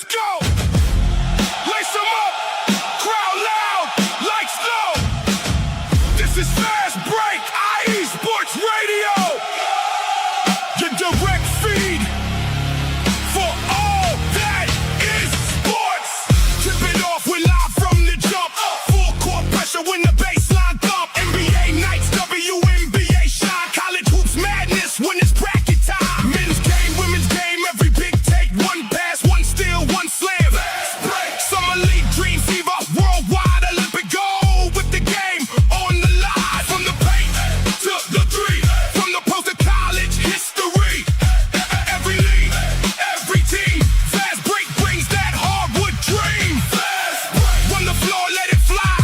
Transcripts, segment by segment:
Let's go. Lace 'em up. Crowd loud. Lights low. This is Fast Break. IE Sports Radio. Your direct feed for all that is sports. Tip it off. We're live from the jump. Full court pressure when the baseline thump. NBA nights. WNBA shine. College hoops madness when it's bracket time. Men's game, women's game. Every big take. One pass, one steal, one slam. Summer league dream fever. Worldwide Olympic gold with the game on the line. From the paint to the three. From the post to college history. Every league, every team. Fast break brings that hardwood dream. Run the floor, let it fly.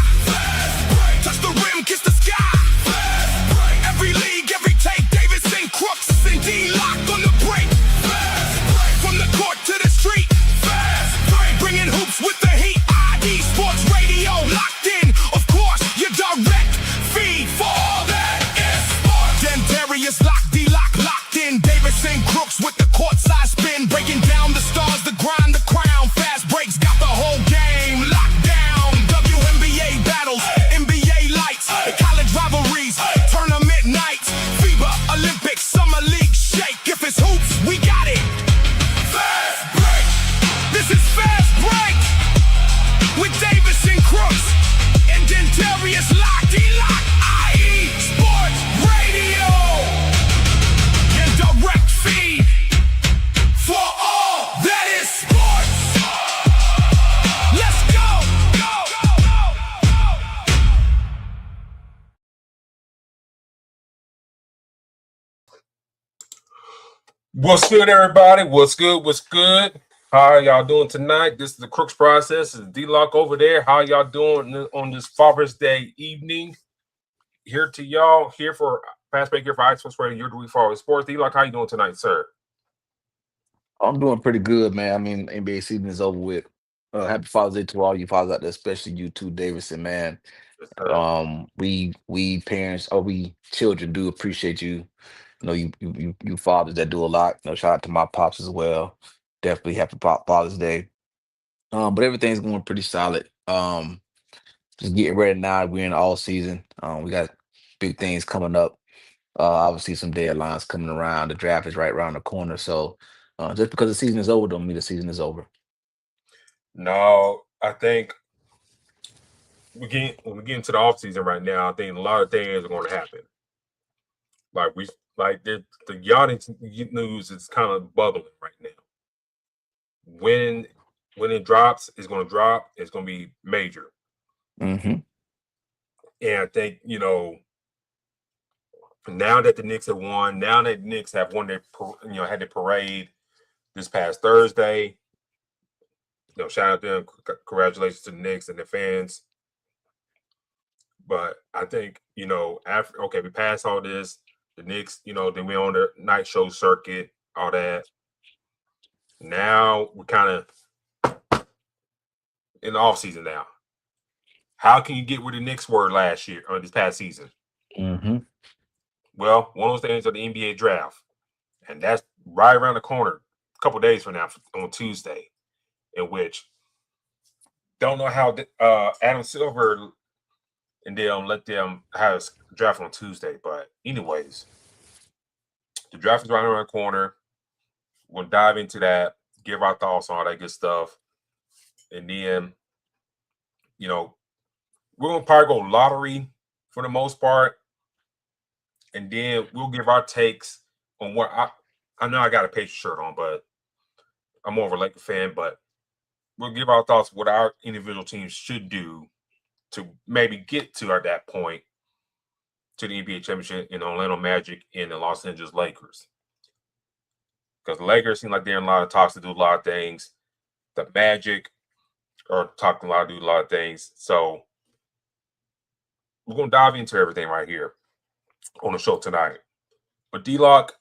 Touch the rim, kiss the sky. Every league, every take. Davidson, Crooks, and Locke on the break. From the court to the street. Bringing hoops with the heat. IE Sports Radio locked in. Of course, your direct feed for all that is sports. Dentarius, Locke, D-Locke locked in. Davidson, Crooks with the courtside spin. Breaking down the stars, the grind, the crown. Fast breaks got the whole game locked down. WNBA battles, NBA lights, college rivalries, tournament nights, FIBA, Olympics, Summer League shake. If it's hoops, we got it. Fast break. This is Fast Break with Davidson, Crooks, and Dentarius, Locke, D-Locke, IE Sports Radio. Your direct feed for all that is sports. Let's go. What's good, everybody? What's good? What's good? How are y'all doing tonight? This is the Crooks process. This is D-Locke over there. How y'all doing on this Father's Day evening? Here to y'all, here for Fast Break, here for IE Sports Radio, your week for sports. D-Locke, how you doing tonight, sir? I'm doing pretty good, man. I mean, NBA season is over with. Happy Father's Day to all you fathers out there, especially you too, Davidson, man. Yes, sir. We parents or we children do appreciate you. You know, you fathers that do a lot. You know, shout out to my pops as well. Definitely happy Father's Day. But everything's going pretty solid. Just getting ready now. We're in all season. We got big things coming up. Obviously some deadlines coming around. The draft is right around the corner. So just because the season is over don't mean the season is over. No, I think when we get into the off season right now, I think a lot of things are going to happen. The Giannis news is kind of bubbling right now. When it drops, it's going to drop. It's going to be major. Mm-hmm. And I think, now that the Knicks have won, now that the Knicks have won their, had their parade this past Thursday, shout out to them. Congratulations to the Knicks and the fans. But I think, after, we passed all this, the Knicks, they went on their night show circuit, all that. Now we're kind of in the offseason now. How can you get where the Knicks were last year or this past season? Mm-hmm. Well, one of those things are the NBA draft. And that's right around the corner, a couple days from now on Tuesday, in which don't know how Adam Silver and them let them have a draft on Tuesday. But anyways, the draft is right around the corner. We'll dive into that, give our thoughts on all that good stuff. And then, we're going to probably go lottery for the most part. And then we'll give our takes on what I know I got a Patriot shirt on, but I'm more of a Lakers fan. But we'll give our thoughts what our individual teams should do to maybe get to at that point to the NBA championship in Orlando Magic and the Los Angeles Lakers. Because the Lakers seem like they're in a lot of talks to do a lot of things. The Magic are talking a lot to do a lot of things. So we're going to dive into everything right here on the show tonight. But D-Locke,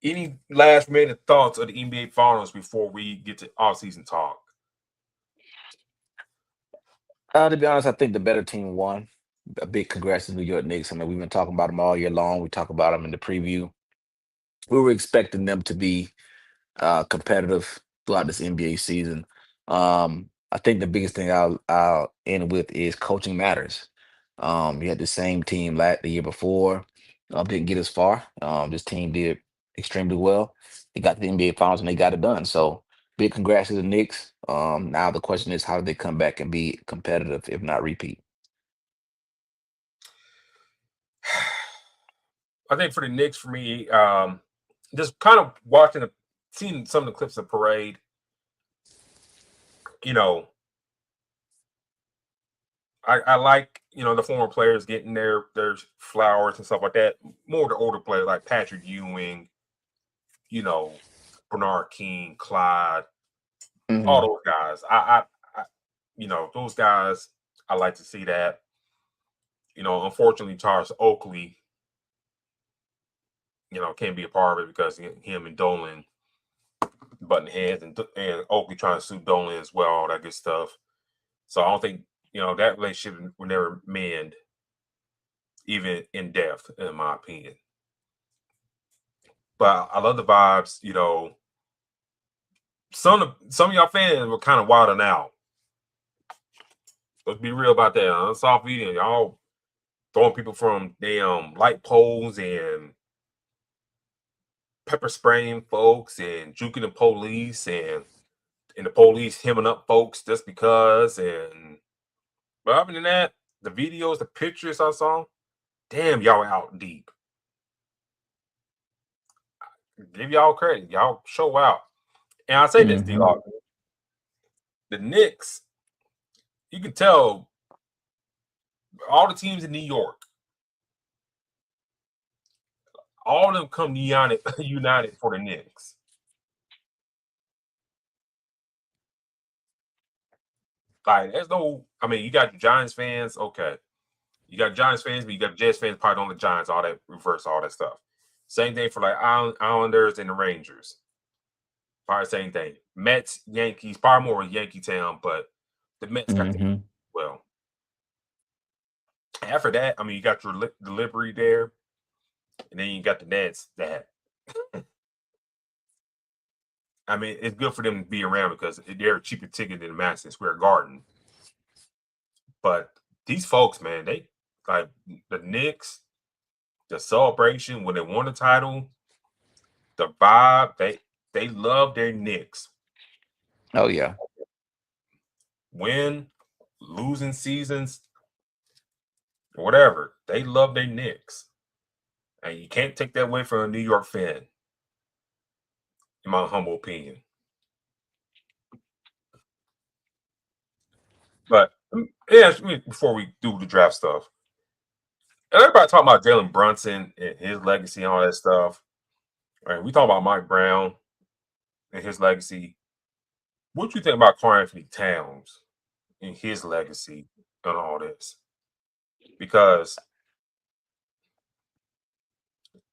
any last minute thoughts of the NBA Finals before we get to off-season talk? To be honest, I think the better team won. A big congrats to New York Knicks. I mean, we've been talking about them all year long. We talk about them in the preview. We were expecting them to be competitive throughout this NBA season. I think the biggest thing I'll end with is coaching matters. You had the same team the year before, didn't get as far. This team did extremely well. They got to the NBA Finals and they got it done. So big congrats to the Knicks. Now the question is, how do they come back and be competitive, if not repeat? I think for the Knicks, for me, just kind of seeing some of the clips of parade, you know, I like, the former players getting their flowers and stuff like that. More the older players like Patrick Ewing, you know, Bernard King, Clyde, all Hmm. those guys. Those guys, I like to see that. Unfortunately, Charles Oakley, can't be a part of it because him and Dolan button heads and Oakley trying to sue Dolan as well, all that good stuff. So I don't think, that relationship will never mend, even in depth, in my opinion. But I love the vibes. Some of y'all fans were kind of wilding out. Let's be real about that. On soft video, y'all throwing people from damn light poles and pepper spraying folks and juking the police and the police hemming up folks just because. But other than that, the videos, the pictures I saw, damn, y'all out deep. Give y'all credit. Y'all show out. And I say this, D Hmm. Lock, the Knicks, you can tell all the teams in New York, all of them come united for the Knicks. Like, there's no, I mean, you got Giants fans, okay. You got Giants fans, but you got Jets fans probably on the Giants, all that reverse, all that stuff. Same thing for like Islanders and the Rangers. Probably same thing. Mets, Yankees, probably more Yankee town, but the Mets got the Hmm. well. After that, I mean, you got your delivery there, and then you got the Nets that I mean, it's good for them to be around because they're a cheaper ticket than Madison Square Garden. But these folks, man, they like the Knicks, the celebration when they won the title, the vibe, they love their Knicks. Oh yeah. Win, losing seasons, whatever. They love their Knicks. And you can't take that away from a New York fan, in my humble opinion. But yeah, before we do the draft stuff, everybody talking about Jalen Brunson and his legacy and all that stuff. Right? We talk about Mike Brown and his legacy. What you think about Karl Anthony Towns and his legacy and all this? Because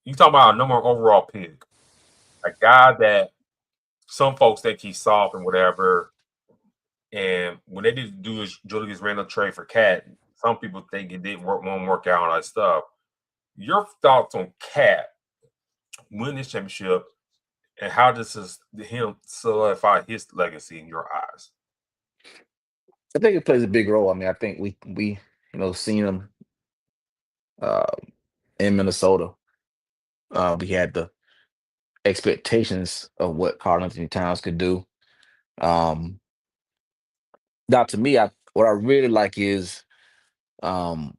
you talking about a number one overall pick, a guy that some folks think he's soft and whatever. And when they did do his Julius Randle trade for Cat, some people think it didn't won't work out and all that stuff. Your thoughts on Cat winning this championship and how this is him solidify his legacy in your eyes? I think it plays a big role. I mean, I think we seen him uh, in Minnesota. We had the expectations of what Karl Anthony Towns could do. Um, Now, to me, what I really like is um,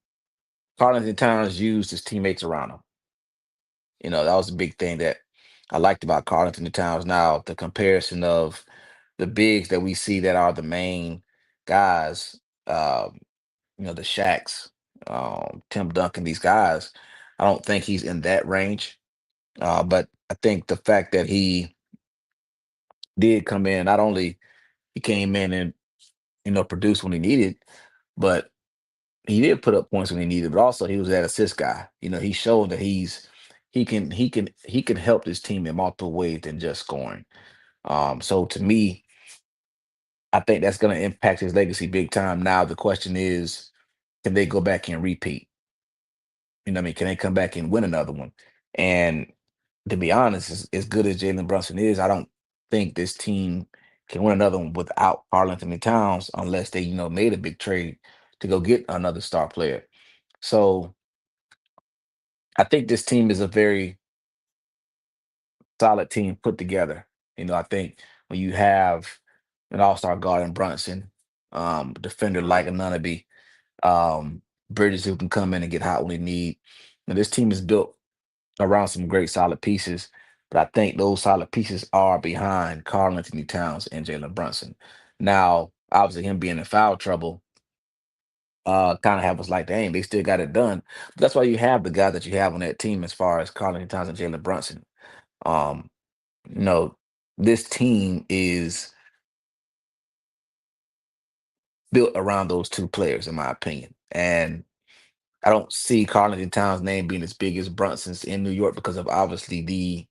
Karl Anthony Towns used his teammates around him. That was a big thing that I liked about Karl Anthony Towns. Now, the comparison of the bigs that we see that are the main guys, um, the Shaqs, Tim Duncan, these guys, I don't think he's in that range. But I think the fact that he did come in, not only he came in and produced when he needed, but he did put up points when he needed, but also he was that assist guy. He showed that he can help this team in multiple ways than just scoring. So to me, I think that's going to impact his legacy big time. Now the question is, can they go back and repeat? What I mean, can they come back and win another one? And to be honest, as good as Jalen Brunson is, I don't. think this team can win another one without Karl Anthony Towns unless they, made a big trade to go get another star player. So I think this team is a very solid team put together. I think when you have an all-star guard in Brunson, defender like Anunoby, Bridges who can come in and get hot when they need. This team is built around some great solid pieces, but I think those solid pieces are behind Karl Anthony Towns and Jalen Brunson. Now, obviously, him being in foul trouble, kind of have us like, dang, they still got it done. But that's why you have the guys that you have on that team as far as Karl Anthony Towns and Jalen Brunson. Um, you know, this team is built around those two players, in my opinion. And I don't see Karl Anthony Towns' name being as big as Brunson's in New York because of obviously the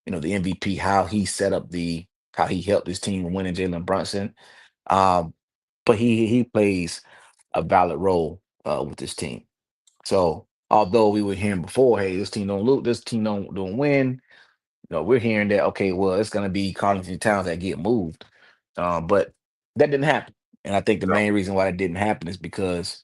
MVP, how he helped his team winning Jalen Brunson. Um, but he plays a valid role with this team. So although we were hearing before, hey, this team don't lose, this team don't win. We're hearing that okay, well, it's gonna be Karl Anthony Towns that get moved. But that didn't happen. And I think the No, main reason why that didn't happen is because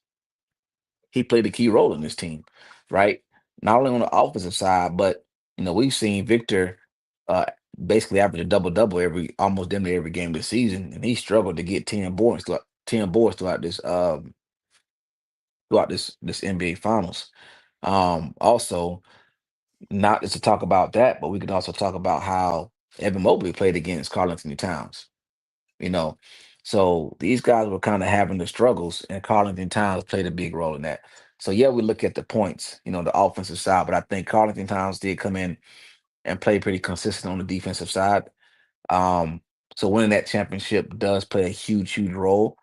he played a key role in this team, right? Not only on the offensive side, but we've seen Victor uh, basically average a double double almost damn near every game this season, and he struggled to get 10 boards throughout this NBA Finals. Also, not just to talk about that, but we could also talk about how Evan Mobley played against Karl Anthony Towns. You know, so these guys were kind of having the struggles, and Karl Anthony Towns played a big role in that. So yeah, we look at the points, the offensive side, but I think Karl Anthony Towns did come in and play pretty consistent on the defensive side. Um, so winning that championship does play a huge, huge role.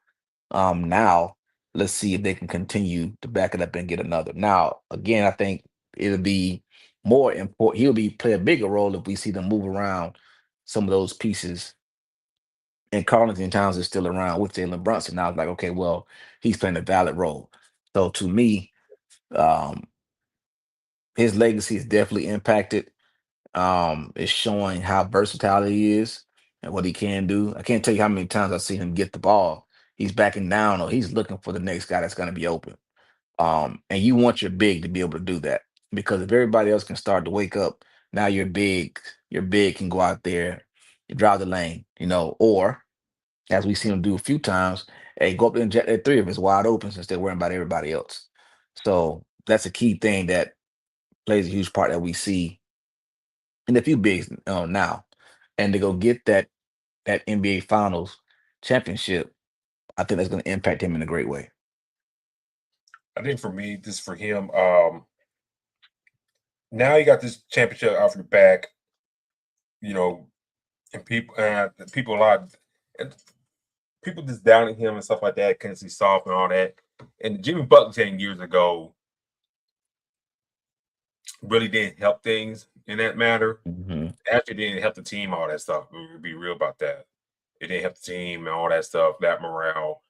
Now let's see if they can continue to back it up and get another. Now, again, I think it'll be more important. He'll be play a bigger role if we see them move around some of those pieces and Carlton Towns is still around with Jalen Brunson. Now it's like, okay, well, he's playing a valid role. So to me, um, his legacy is definitely impacted. It's showing how versatile he is and what he can do. I can't tell you how many times I've seen him get the ball. He's backing down or he's looking for the next guy that's going to be open. And you want your big to be able to do that because if everybody else can start to wake up, now your big can go out there, you drive the lane, or as we've seen him do a few times, hey, go up there and jet that three if it's wide open since they're worrying about everybody else. So that's a key thing that plays a huge part that we see in a few bigs now. And to go get that NBA Finals championship, I think that's going to impact him in a great way. I think for me, this for him. Now you got this championship off your back, you know, and people a lot, and people just downing him and stuff like that because he's soft and all that. And Jimmy Butler 10 years ago really didn't help things in that matter. Hmm. Actually, didn't help the team, all that stuff. We'll be real about that. It didn't help the team and all that stuff, that morale.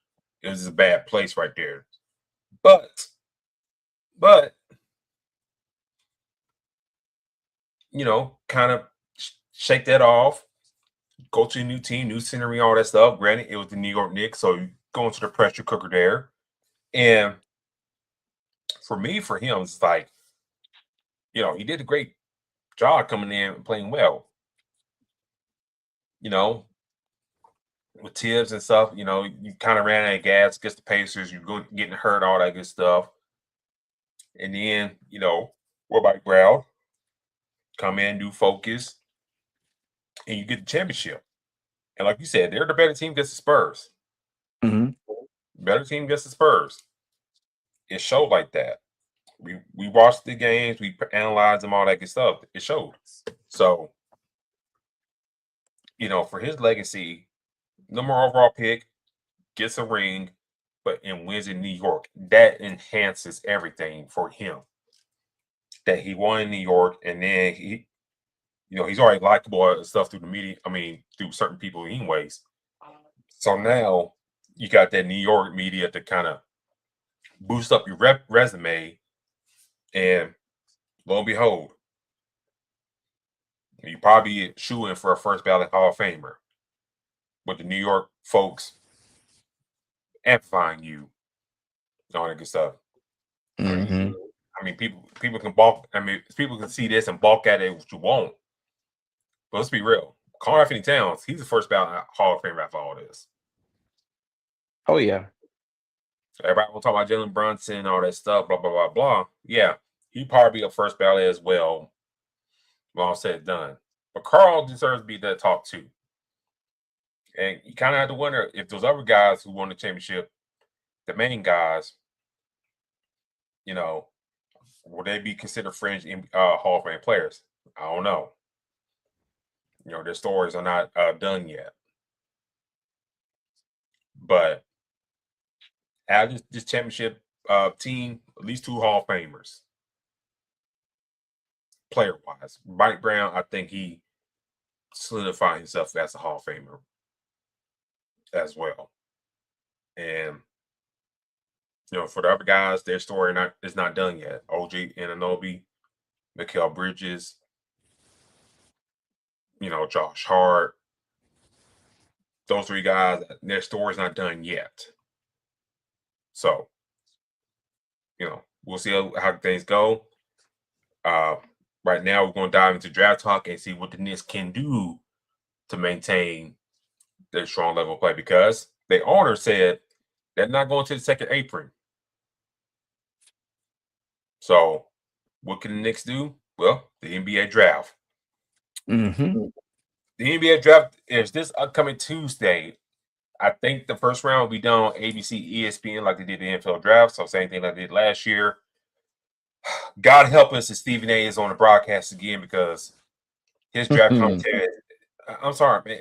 It was just a bad place right there. But kind of shake that off, go to a new team, new scenery, all that stuff. Granted, it was the New York Knicks, so you go into the pressure cooker there. And for him, it's like, he did a great job coming in and playing well. You know, with Tibbs and stuff, you kind of ran out of gas against the Pacers, you go getting hurt, all that good stuff. And then, what about Brown? Come in, do focus, and you get the championship. And like you said, they're the better team against the Spurs. Hmm. Better team against the Spurs. It showed like that. We watched the games, we analyzed them, all that good stuff. It showed. So, for his legacy, number overall pick, gets a ring, and wins in New York. That enhances everything for him. That he won in New York, and then he's already likable and stuff through the media. I mean, through certain people, anyways. So now you got that New York media to kind of boost up your resume, and lo and behold, You probably shooting for a first ballot Hall of Famer with the New York folks amplifying you, all that good stuff. I mean, Mm-hmm. people can balk. I mean, people can see this and balk at it what you want. But let's be real. Karl Anthony Towns, he's the first ballot Hall of Famer after all this. Oh yeah. Everybody will talk about Jalen Brunson, all that stuff, blah blah blah blah. Yeah, he probably be a first ballot as well. When all said and done, but Karl deserves to be that talk too. And you kind of have to wonder if those other guys who won the championship, the main guys, you know, will they be considered fringe Hall of Fame players? I don't know. You know, their stories are not done yet. But out of this championship team, at least 2 Hall of Famers, player wise. Mike Brown, I think he solidified himself as a Hall of Famer as well. And for the other guys, their story is not done yet. OG Anunoby, Mikal Bridges, Josh Hart. Those 3 guys, their story's not done yet. So, we'll see how things go. Right now, we're going to dive into draft talk and see what the Knicks can do to maintain their strong level of play, because the owner said they're not going to the second apron. So, what can the Knicks do? Well, the NBA draft. Mm-hmm. The NBA draft is this upcoming Tuesday. I think the first round will be done on ABC, ESPN, like they did the NFL draft. So, same thing like they did last year. God help us if Stephen A is on the broadcast again, because his draft commentary. I'm sorry, man.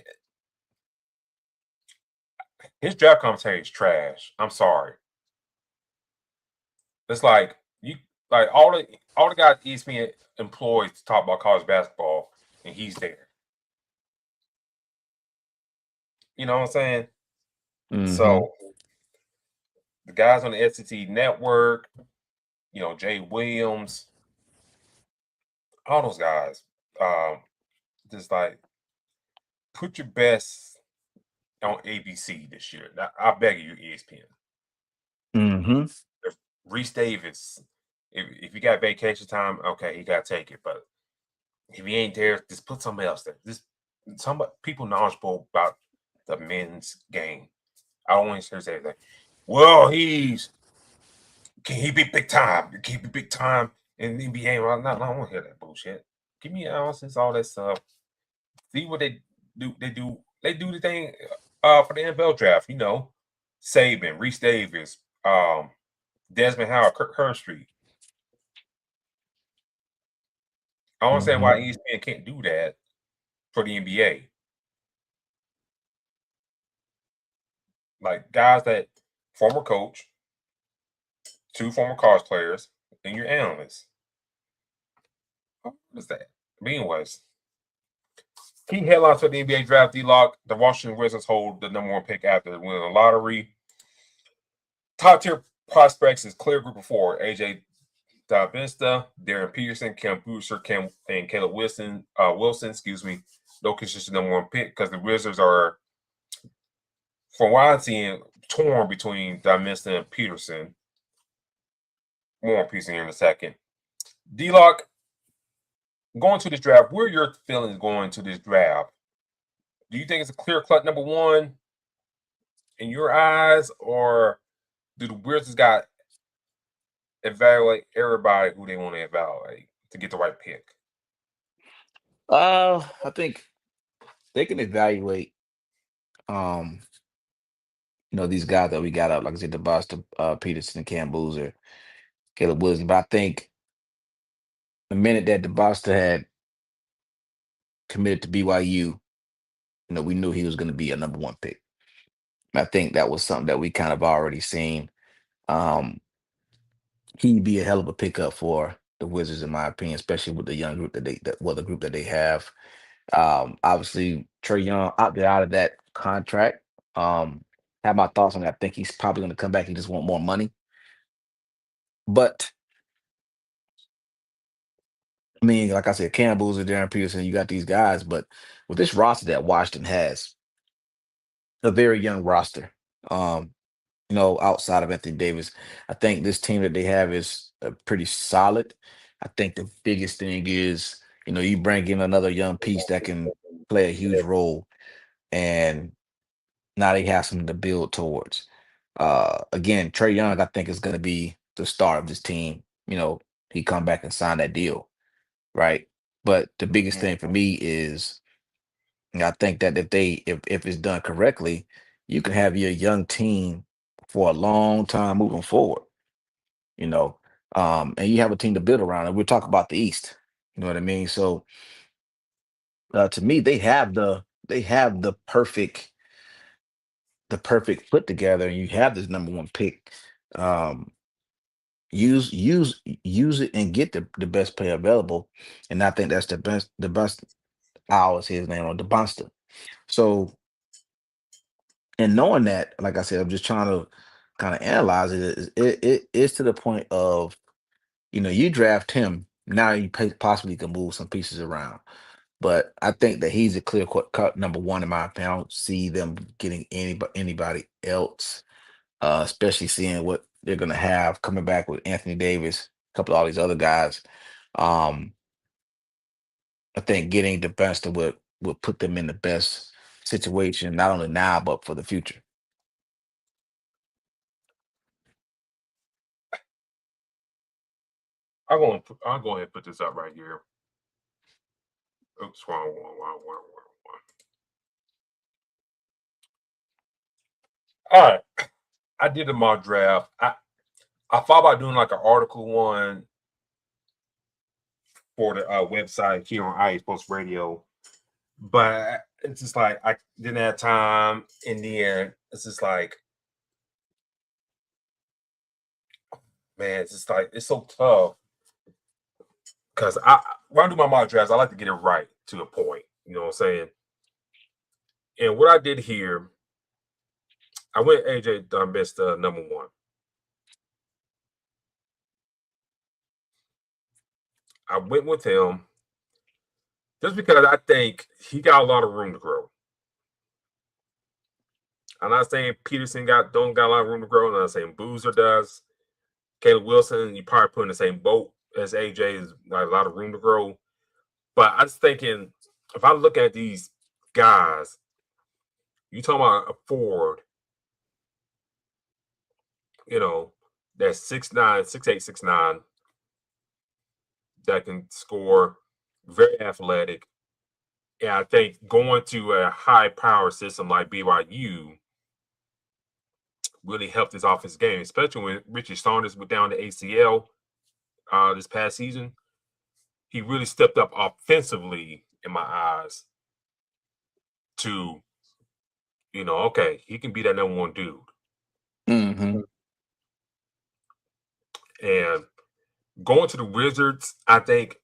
His draft commentary is trash. I'm sorry. It's like all the guys ESPN employs to talk about college basketball, and he's there. You know what I'm saying? Mm-hmm. So the guys on the SEC network, Jay Williams, all those guys, just like put your best on ABC this year. Now, I beg you, ESPN. Mm-hmm. If Reese Davis, if you got vacation time, okay, he got to take it. But if he ain't there, just put somebody else there. Just some people knowledgeable about the men's game. I don't want to hear anything. Well, can he be big time? Can he be big time in the NBA? Well, no, I don't want to hear that bullshit. Give me analysis, all that stuff. See what they do. They do the thing for the NFL draft. Saban, Reese Davis, Desmond Howard, Kirk Herbstreit. I don't understand why ESPN can't do that for the NBA. Like guys that former coach, 2 former college players, and your analysts. What is that? But anyways, key headlines for the NBA draft: Locke, the Washington Wizards hold the #1 pick after winning the lottery. Top tier prospects is clear group of 4: AJ Dybantsa, Darryn Peterson, Cam Booster, and Caleb Wilson. No consistent #1 pick, because the Wizards are, from what I'm seeing, torn between Dybantsa and Peterson. More on Peterson here in a second. D-Lock, going to this draft, what are your feelings going to this draft? Do you think it's a clear-cut #1 in your eyes, or do the Wizards got evaluate everybody who they want to evaluate to get the right pick? I think they can evaluate these guys that we got up, like I said, the Boston Peterson, Cam Boozer, Caleb Wilson. But I think the minute that the Boston had committed to BYU, we knew he was going to be a #1 pick. I think that was something that we kind of already seen. He'd be a hell of a pickup for the Wizards, in my opinion, especially with the young group the group that they have. Obviously, Trey Young opted out of that contract. Have my thoughts on that. I think he's probably going to come back and just want more money. But I mean, like I said, Campbell's and Darryn Peterson, you got these guys, but with this roster that Washington has, a very young roster. Um, outside of Anthony Davis, I think this team that they have is pretty solid. I think the biggest thing is, you bring in another young piece that can play a huge role, and now they have something to build towards. Again, Trey Young, I think, is going to be the star of this team. He come back and sign that deal, right? But the biggest thing for me is, I think that if it's done correctly, you can have your young team for a long time moving forward. You know, and you have a team to build around. And we're talking about the East. You know what I mean? So to me, they have the perfect put together, and you have this number one pick. Um, use it and get the best player available. And I think that's the best. Owl is his name, or Dybantsa. So, and knowing that, like I said, I'm just trying to kind of analyze it. It's to the point of, you draft him now, you possibly can move some pieces around. But I think that he's a clear cut number one in my opinion. I don't see them getting anybody else, especially seeing what they're gonna have coming back with Anthony Davis, a couple of all these other guys. Um, I think getting the best of what would put them in the best situation, not only now but for the future. I'll go ahead and put this up right here. Oops, wrong one, wrong one, wrong one. All right, I did a mock draft. I thought about doing like an article one for the website here on IA Sports Radio, but it's just like I didn't have time. In the end, it's just like, man, it's just like it's so tough because when I do my mock drafts, I like to get it right to a point. You know what I'm saying? And what I did here, I went AJ Dybantsa number one. I went with him just because I think he got a lot of room to grow. I'm not saying Peterson don't got a lot of room to grow. I'm not saying Boozer does. Caleb Wilson, you probably put in the same boat as AJ, is like a lot of room to grow. But I was thinking, if I look at these guys, you talking about a Ford, that's 6'9", 6'8", 6'9", that can score, very athletic. And I think going to a high power system like BYU really helped his offense game, especially when Richie Saunders went down to ACL this past season. He really stepped up offensively in my eyes to, okay, he can be that number one dude. Mm-hmm. And going to the Wizards, I think,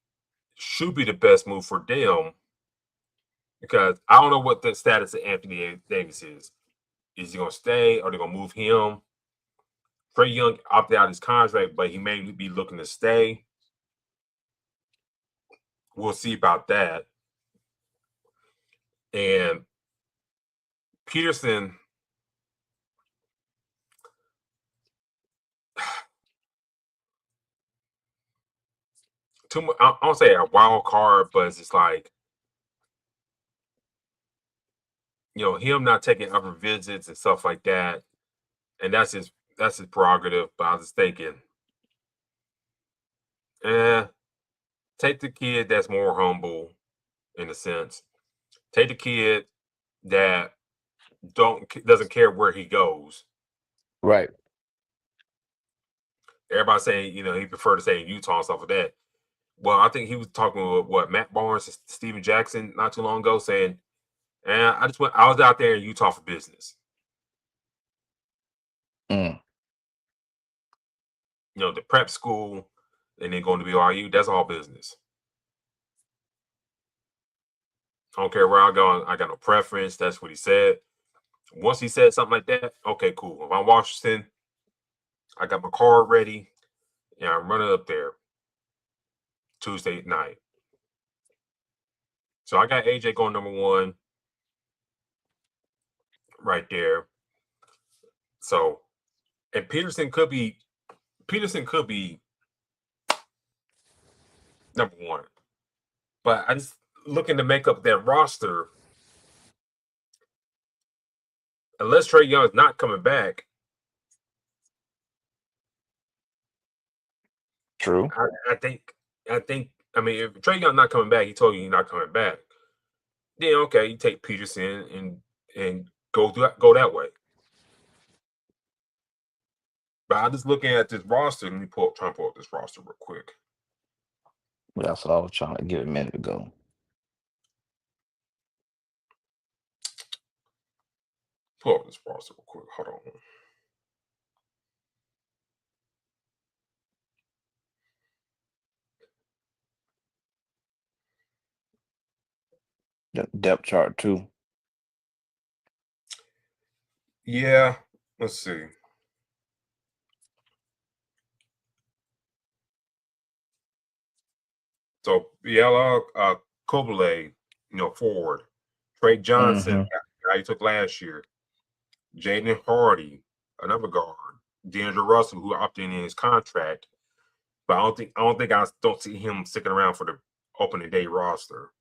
should be the best move for them because I don't know what the status of Anthony Davis is. Is he going to stay? Are they going to move him? Trey Young opted out his contract, but he may be looking to stay. We'll see about that. And Peterson, too much, I don't say a wild card, but it's just like, him not taking other visits and stuff like that. And that's his prerogative. But I was just thinking, take the kid that's more humble in a sense. Take the kid that doesn't care where he goes. Right. Everybody saying, he preferred to stay in Utah and stuff like that. Well, I think he was talking with Matt Barnes and Steven Jackson not too long ago, saying, I was out there in Utah for business. Mm. The prep school and then going to BYU, that's all business. I don't care where I go. I got no preference. That's what he said. Once he said something like that, okay, cool. If I'm Washington, I got my car ready, and I'm running up there Tuesday night. So I got AJ going number 1 right there. So, and Peterson could be number 1. But I just looking to make up that roster. Unless Trae Young is not coming back, True. I think I mean if Trae Young not coming back, he told you he's not coming back. Then okay, you take Peterson and go that way. But I'm just looking at this roster. Let me try and pull up this roster real quick. Well, that's what I was trying to get a minute ago. Pull up this roster real quick. Hold on. The depth chart too. Yeah, let's see. So Biela, Kobele, forward. Trey Johnson, guy he took last year. Jaden Hardy, another guard. D'Angelo Russell, who opted in his contract, but I don't see him sticking around for the opening day roster.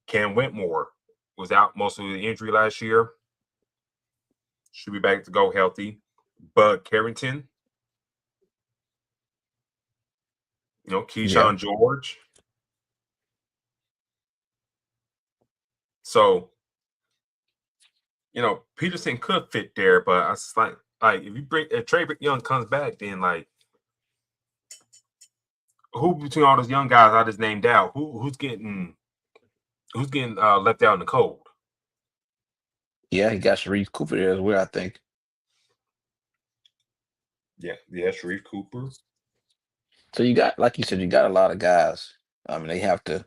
Cam Whitmore was out most of the injury last year. Should be back to go healthy. Bud Carrington, Keyshawn George. So, Peterson could fit there, but I was like if Trey Young comes back, then like who between all those young guys I just named out, who's getting left out in the cold? Yeah, he got Sharif Cooper there as well, I think. Yeah, Sharif Cooper. So you got, like you said, you got a lot of guys. I mean, they have to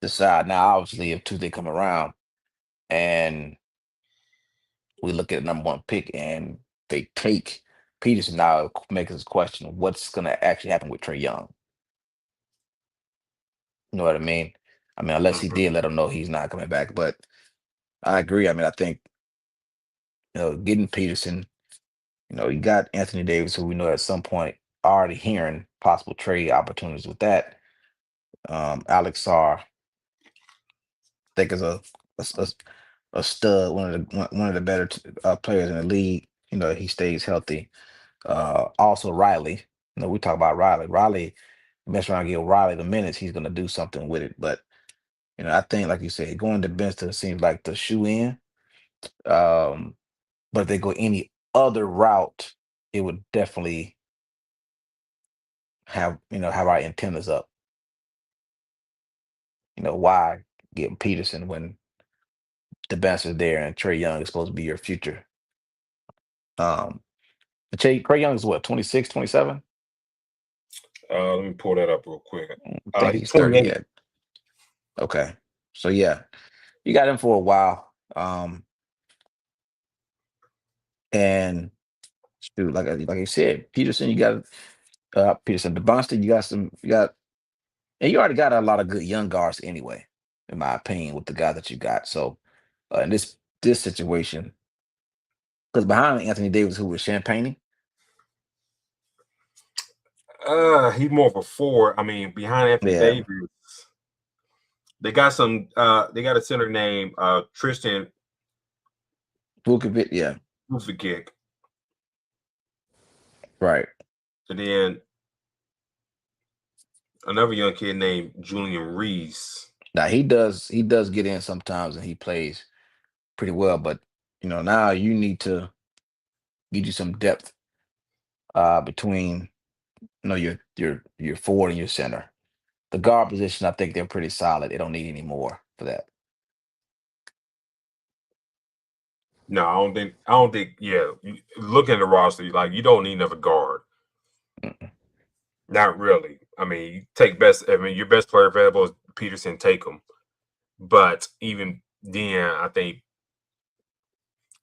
decide now, obviously, if Tuesday come around and we look at the number 1 pick and they take Peterson, now it makes us question what's going to actually happen with Trae Young. You know what I mean? I mean, unless he did let him know he's not coming back. But I agree. I mean, I think, getting Peterson, you got Anthony Davis, who we know at some point already hearing possible trade opportunities with that. Alex Sarr, I think is a stud, one of the better players in the league. He stays healthy. Also Riley, we talk about Riley. Riley, mess around, give Riley the minutes, he's gonna do something with it. But I think, like you said, going to Benson seems like the shoe in. But if they go any other route, it would definitely have our antennas up. Why get Peterson when Dybantsa's there and Trae Young is supposed to be your future? Trae Young is what, 26, 27? Let me pull that up real quick. I think He's he's 30 28. yet. Okay. So yeah, you got him for a while. And shoot, like I said, Peterson, you got Peterson, Dybantsa, and you already got a lot of good young guards anyway, in my opinion, with the guy that you got. So in this situation, because behind Anthony Davis, who was Champagne. He's more of a 4. I mean, behind Anthony Davis, they got a center named Tristan Vukovic, yeah. Vukovic. Right. And then another young kid named Julian Reese. Now he does get in sometimes and he plays pretty well, but now you need to get you some depth between your forward and your center. The guard position, I think they're pretty solid. They don't need any more for that. No, I don't think. Yeah, looking at the roster, you don't need another guard. Not really. I mean, you take your best player available is Peterson. Take him, but even then, I think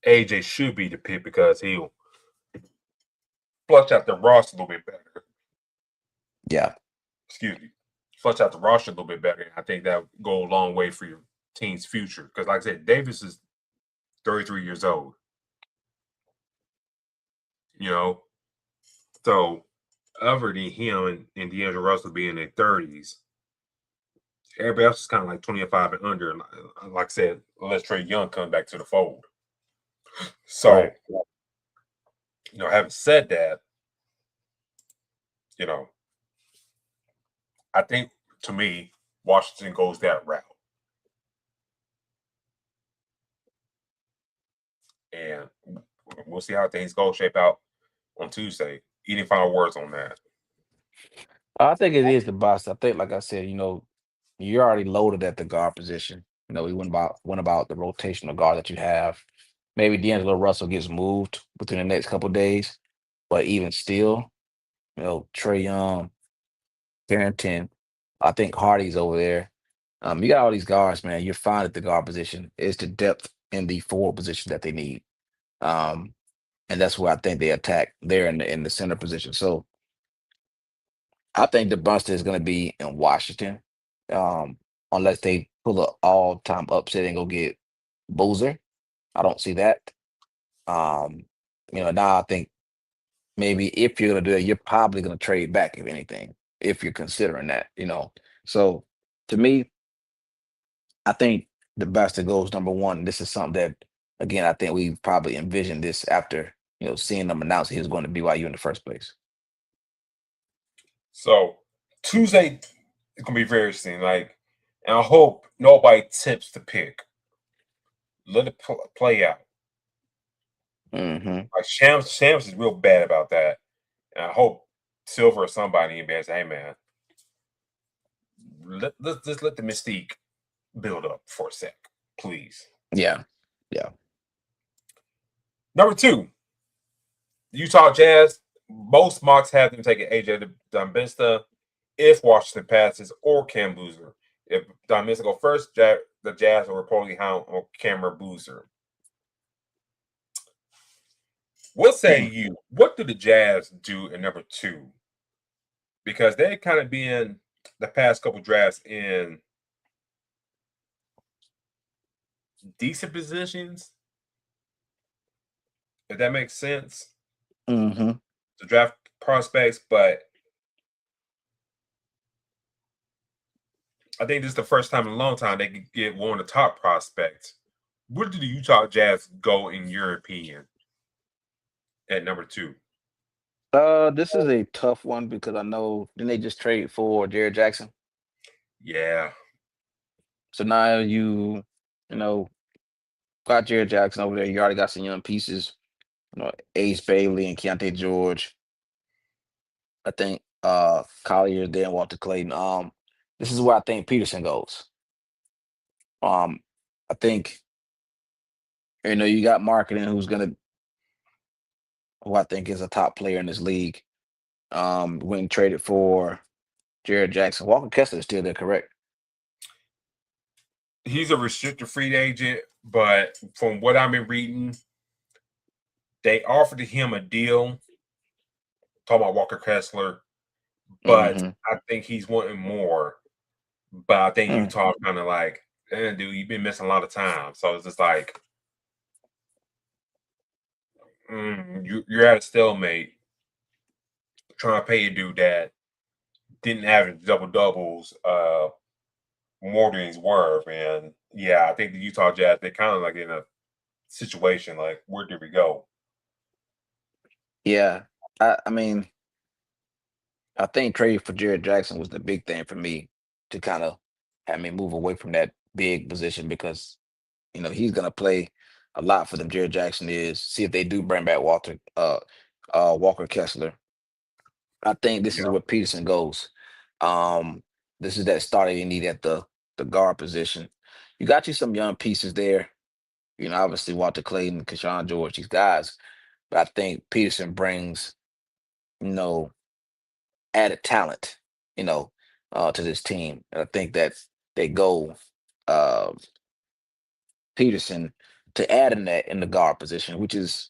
AJ should be the pick because he'll flush out the roster a little bit better. Yeah. Excuse me. flush out the roster a little bit better. I think that would go a long way for your team's future. Because, like I said, Davis is 33 years old. You know, so other than him and D'Angelo Russell being in their 30s, everybody else is kind of like 25 and under. Like I said, unless Trey Young comes back to the fold. So, Right. having said that, you know, I think to me, Washington goes that route. And we'll see how things go shape out on Tuesday. Any final words on that? I think it is the boss. I think, like I said, you're already loaded at the guard position. We went about the rotational guard that you have. Maybe D'Angelo Russell gets moved within the next couple days, but even still, Trey Young, Barrington, I think Hardy's over there. You got all these guards, man. You're fine at the guard position. It's the depth in the forward position that they need. Um, and that's where I think they attack there in the center position. So I think the Buster is going to be in Washington, unless they pull an all-time upset and go get Boozer. I don't see that. Um, now I think maybe if you're going to do it, you're probably going to trade back, if anything, if you're considering that. So to me, I think the Buster goes number one. This is something that, again, I think we probably envisioned this after, seeing them announce he was going to BYU in the first place. So Tuesday is gonna be very interesting. And I hope nobody tips the pick. Let it play out. Hmm. Like Shams is real bad about that, and I hope Silver or somebody in NBA say, "Hey man, let's just let the mystique build up for a sec, please." Yeah. Yeah. Number 2, Utah Jazz. Most mocks have them taking AJ Dybantsa if Washington passes or Cam Boozer. If Dybantsa go first, the Jazz will reportedly hound on Cameron Boozer. What say Hmm. you? What do the Jazz do in number 2? Because they kind of been the past couple drafts in decent positions, if that makes sense, Hmm. to draft prospects. But I think this is the first time in a long time they could get one of the top prospects. Where do the Utah Jazz go, in your opinion, at number 2? This is a tough one because I know didn't they just trade for Jared Jackson? Yeah. So now you know, got Jared Jackson over there. You already got some young pieces, Ace Bailey and Keontae George. I think Collier, then Walter Clayton. This is where I think Peterson goes. Um, I think you got marketing who I think is a top player in this league. Went and traded for Jared Jackson. Walker Kessler is still there, correct? He's a restricted free agent, but from what I've been reading, they offered him a deal. Talking about Walker Kessler, but Mm-hmm. I think he's wanting more. But I think Mm. Utah kind of like, dude, you've been missing a lot of time. So it's just like, you're at a stalemate trying to pay a dude that didn't average double doubles more than he's worth. And yeah, I think the Utah Jazz, they kind of like in a situation like, where do we go? Yeah. I mean, I think trading for Jared Jackson was the big thing for me to kind of have me move away from that big position because he's gonna play a lot for them. Jared Jackson is. See if they do bring back Walker Kessler. I think this is Yeah. where Peterson goes. Um, this is that starter you need at the guard position. You got you some young pieces there. Obviously Walter Clayton, Keshawn George, these guys. But I think Peterson brings, you know, added talent, to this team. And I think that they go uh Peterson to add in that in the guard position, which is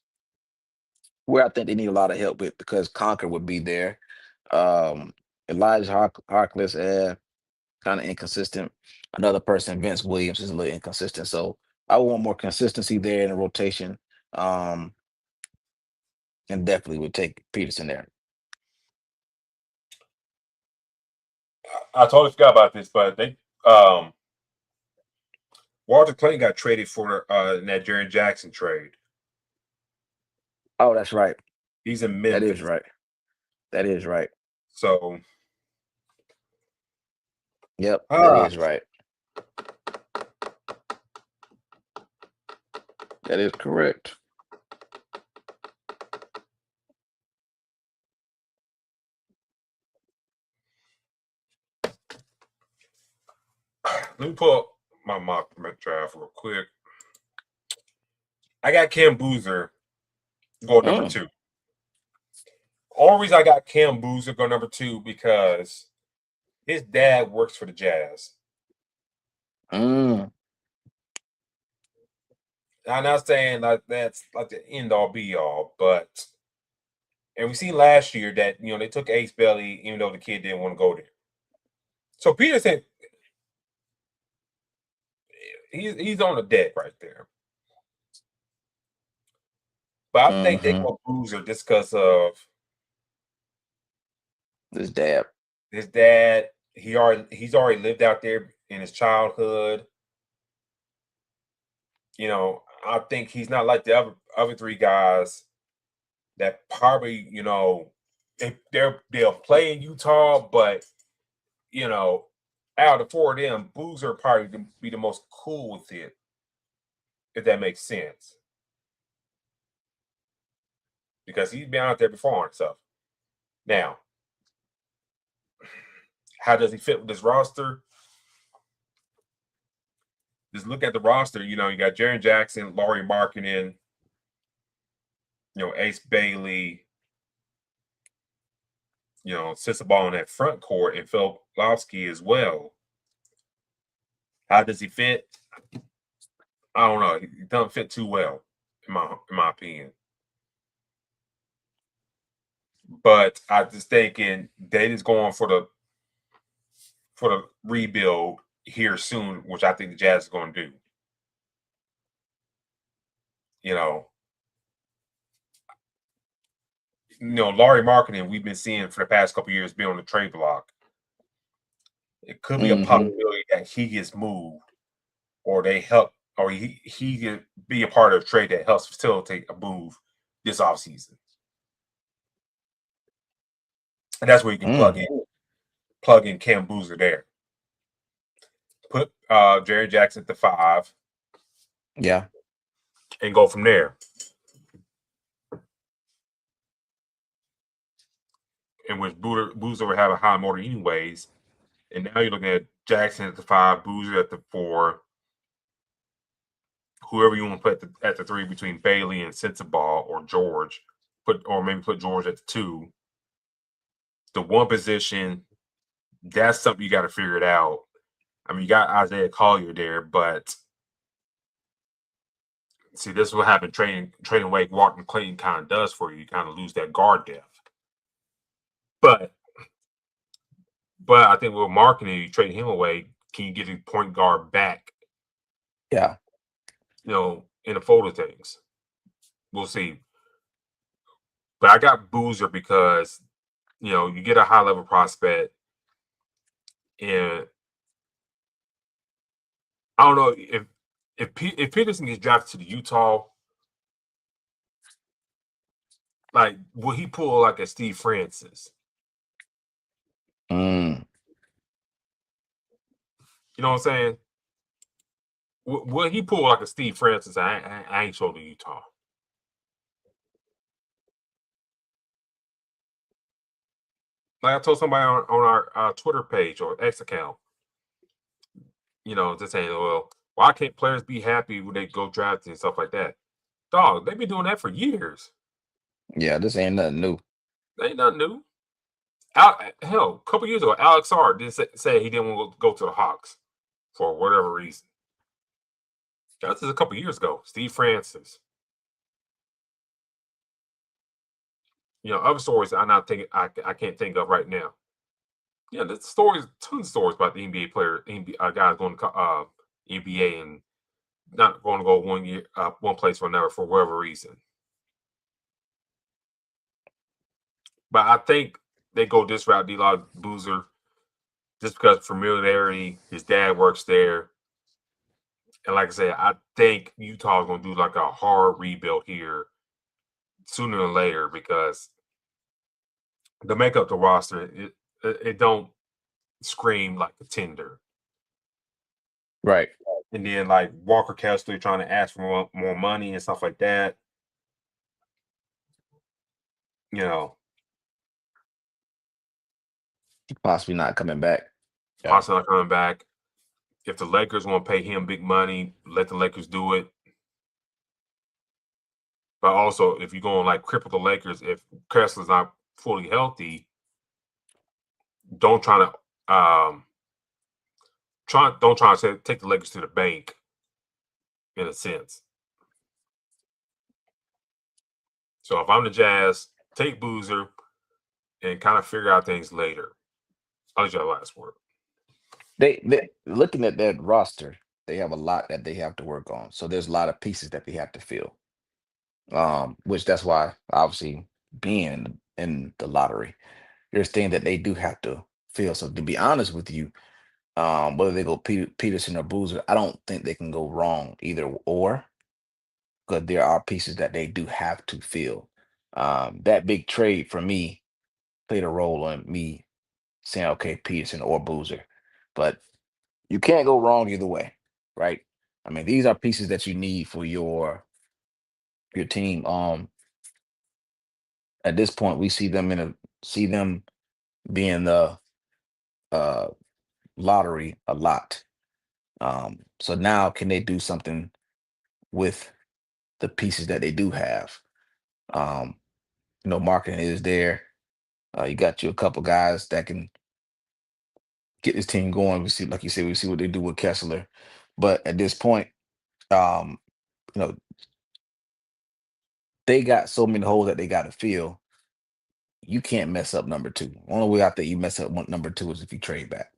where I think they need a lot of help with because Conker would be there. Um Elijah Harkless, kind of inconsistent. Another person, Vince Williams, is a little inconsistent. So I want more consistency there in the rotation. Um, and definitely would take Peterson there. I totally forgot about this, but they Walter Clayton got traded for in that Darryn Jackson trade. Oh, that's right. He's in That Memphis. is right. That is right. So Yep, that is right. That is correct. let me pull up my mock draft real quick. I got Cam Boozer going number 2. Only reason I got Cam Boozer go number 2 because his dad works for the Jazz. Mm. I'm not saying like that's like the end all be all, but and we seen last year that they took Ace Belly even though the kid didn't want to go there. So Peterson, he's on the deck right there. But I think they go Boozer just because of his dad. His dad, he's already lived out there in his childhood. I think he's not like the other 3 guys that probably, they'll play in Utah, but out of the 4 of them, Boozer probably be the most cool with it, if that makes sense. Because he's been out there before and stuff. Now, how does he fit with this roster? Just look at the roster. You got Jaren Jackson, Lauri Markkanen, Ace Bailey, Sissaball in that front court, and Phil Lowski as well. How does he fit? I don't know. He doesn't fit too well, in my opinion. But I just thinking Data's going for the rebuild here soon, which I think the Jazz is going to do. Lauri Markkanen, we've been seeing for the past couple of years be on the trade block. It could be a possibility that he gets moved, or they help, or he could be a part of a trade that helps facilitate a move this offseason. And that's where you can plug in Cam Boozer there. Put Jaren Jackson at the 5. Yeah. And go from there. In which Boozer would have a high motor anyways. And now you're looking at Jackson at the 5, Boozer at the 4. Whoever you want to put at the 3 between Bailey and Sensabaugh or George. Or maybe put George at the 2. The 1 position, that's something you got to figure it out. I mean, you got Isaiah Collier there, but see, this is what happened trading away Walton Clayton kind of does for you. You kind of lose that guard depth. But I think with Markkanen, you trade him away, can you get a point guard back? Yeah. In the fold of things. We'll see. But I got Boozer because, you get a high-level prospect. And I don't know if Peterson gets drafted to the Utah, like, will he pull like a Steve Francis? Mm. You know what I'm saying? Will he pull like a Steve Francis? I ain't sure to Utah. Like I told somebody on our Twitter page or X account, just saying, well, why can't players be happy when they go drafting and stuff like that? Dog, they've been doing that for years. Yeah, this ain't nothing new. Ain't nothing new. Hell, a couple years ago, Alex R did say he didn't want to go to the Hawks for whatever reason. That was a couple years ago. Steve Francis. Other stories I'm not thinking I can't think of right now. Yeah, there's stories, tons of stories about the NBA player, NBA, guys going to NBA and not going to go one place or another for whatever reason. But I think they go this route, D-Lock Boozer, just because familiarity. His dad works there, and like I said, I think Utah is going to do like a hard rebuild here sooner than later because the makeup the roster, it don't scream like a tender. Right. And then like Walker Kessler trying to ask for more money and stuff like that. You know, Possibly not coming back. Yeah. possibly not coming back. If the Lakers want to pay him big money, let the Lakers do it. But also, if you're going like cripple the Lakers, if Kessler's not fully healthy, don't try to don't try to take the Lakers to the bank. In a sense. So if I'm the Jazz, take Boozer and kind of figure out things later. I'll let you have the last word. They looking at that roster, they have a lot that they have to work on. So there's a lot of pieces that they have to fill. Which that's why obviously being in the lottery, there's things that they do have to fill. So to be honest with you, whether they go Peterson or Boozer, I don't think they can go wrong either or, because there are pieces that they do have to fill. That big trade for me played a role on me saying, okay, Peterson or Boozer. But you can't go wrong either way, right? I mean, these are pieces that you need for your team. At this point, we see them being the uh lottery a lot. So now can they do something with the pieces that they do have? Um, Marketing is there. You got you a couple guys that can get this team going. We see, like you said, we see what they do with Kessler. But at this point, um, you know, they got so many holes that they got to fill. You can't mess up number two. Only way I think you mess up number two is if you trade back.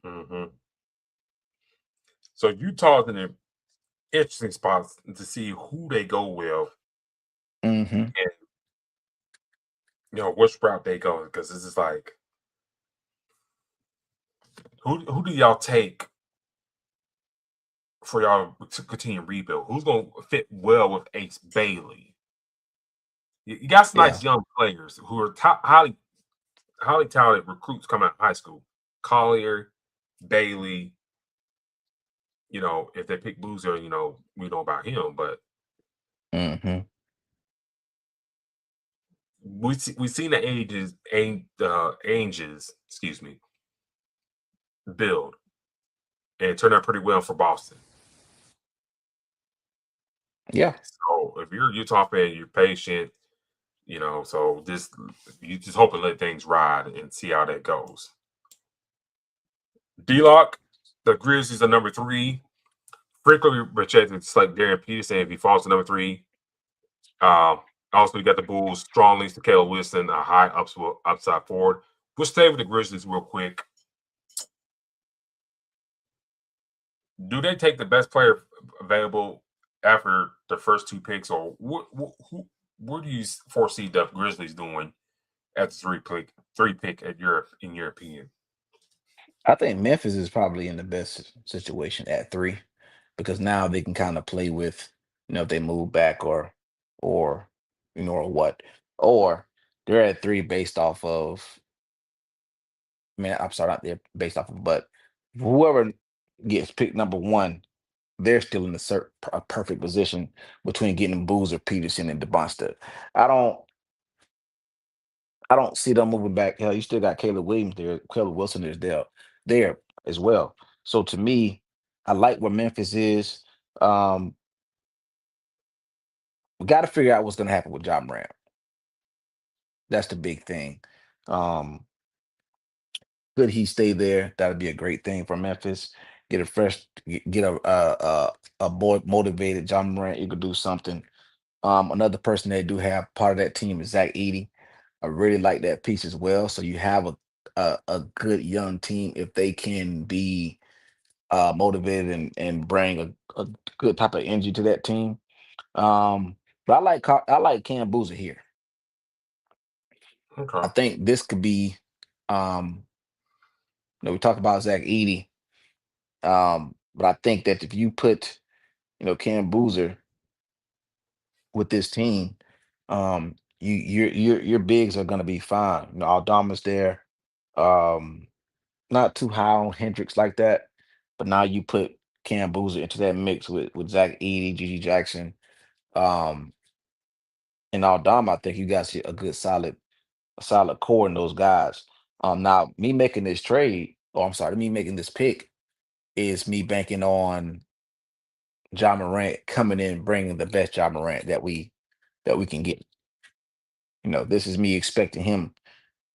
Mm-hmm. So Utah's in an interesting spot to see who they go with Mm-hmm. and which route they go because this is like who do y'all take for y'all to continue rebuild? Who's gonna fit well with Ace Bailey? You got some Yeah. nice young players who are highly talented recruits coming out of high school. Collier, Bailey. If they pick Boozer, we know about him, but Mm-hmm. we've seen the Angels, excuse me, build and it turned out pretty well for Boston. Yeah. So if you're a Utah fan, you're patient, so you just hope to let things ride and see how that goes. D-Lock, the Grizzlies are number 3. Frequently rejected to select Darryn Peterson if he falls to number 3. Also, you got the Bulls, strong links to Caleb Wilson, a high upside forward. We'll stay with the Grizzlies real quick. Do they take the best player available after the first 2 picks, or where do you foresee the Grizzlies doing at the 3 pick in your opinion? I think Memphis is probably in the best situation at 3, because now they can kind of play with, if they move back or or what. Or they're at 3 based off of, I mean, I'm sorry, not they're based off of, but whoever gets picked number 1, they're still in a perfect position between getting Boozer, Peterson, and Dybantsa. I don't I don't see them moving back. Hell, you still got Caleb Williams there. Caleb Wilson is there as well. So to me, I like where Memphis is. Um, we got to figure out what's going to happen with John Morant. That's the big thing. Um, could he stay there? That'd be a great thing for Memphis. Get a fresh, get a boy motivated John Morant. You could do something. Another person they do have part of that team is Zach Edey. I really like that piece as well. So you have a good young team if they can be motivated and bring a good type of energy to that team. But I like Cam Boozer here. I Okay. think this could be we talked about Zach Edey. But I think that if you put, Cam Boozer with this team, your bigs are gonna be fine. Aldama's there. Um, Not too high on Hendricks like that, but now you put Cam Boozer into that mix with Zach Edey, Gigi Jackson, um, and Aldama. I think you guys see a solid core in those guys. Now me making this trade, or I'm sorry, me making this pick is me banking on John Morant coming in, bringing the best John Morant that we can get. This is me expecting him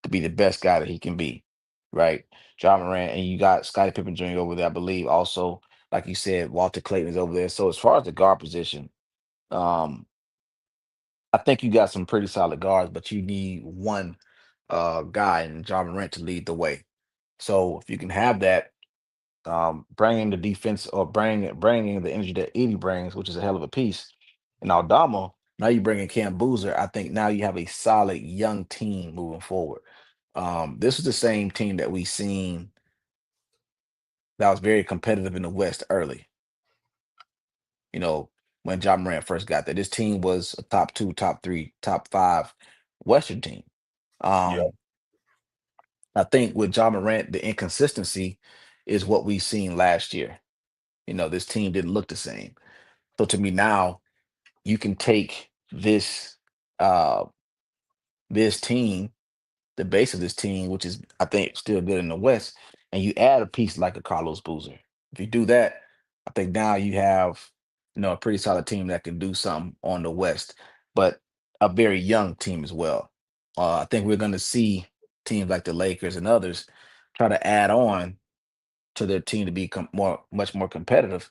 to be the best guy that he can be, right? John Morant, and you got Scottie Pippen Jr. over there, I believe. Also, like you said, Walter Clayton is over there. So as far as the guard position, um, I think you got some pretty solid guards, but you need one guy in John Morant to lead the way. So if you can have that, bringing the defense or bringing the energy that Edie brings, which is a hell of a piece. And Aldama, now you bring in Cam Boozer. I think now you have a solid young team moving forward. This is the same team that we seen that was very competitive in the West early. You know, when John Morant first got there, this team was a top two, top three, top five Western team. Yeah. Um, I think with John Morant, the inconsistency is what we seen last year. This team didn't look the same. So to me now, you can take uh this team, the base of this team, which is I think still good in the West, and you add a piece like a Carlos Boozer. If you do that, I think now you have a pretty solid team that can do something on the West, but a very young team as well. I think we're going to see teams like the Lakers and others try to add on to their team to become much more competitive.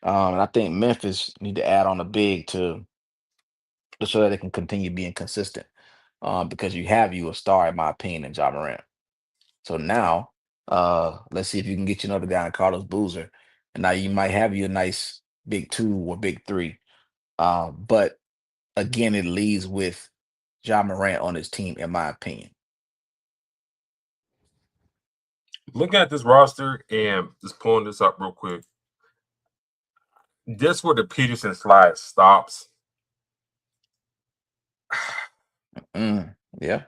And I think Memphis need to add on a big to just so that they can continue being consistent. Because you have a star, in my opinion, in John Morant. So now, let's see if you can get you another guy in Carlos Boozer, and now you might have you a nice big two or big three. But again, it leads with John Morant on his team, in my opinion. Looking at this roster and just pulling this up real quick, this where the Peterson slide stops. Yeah.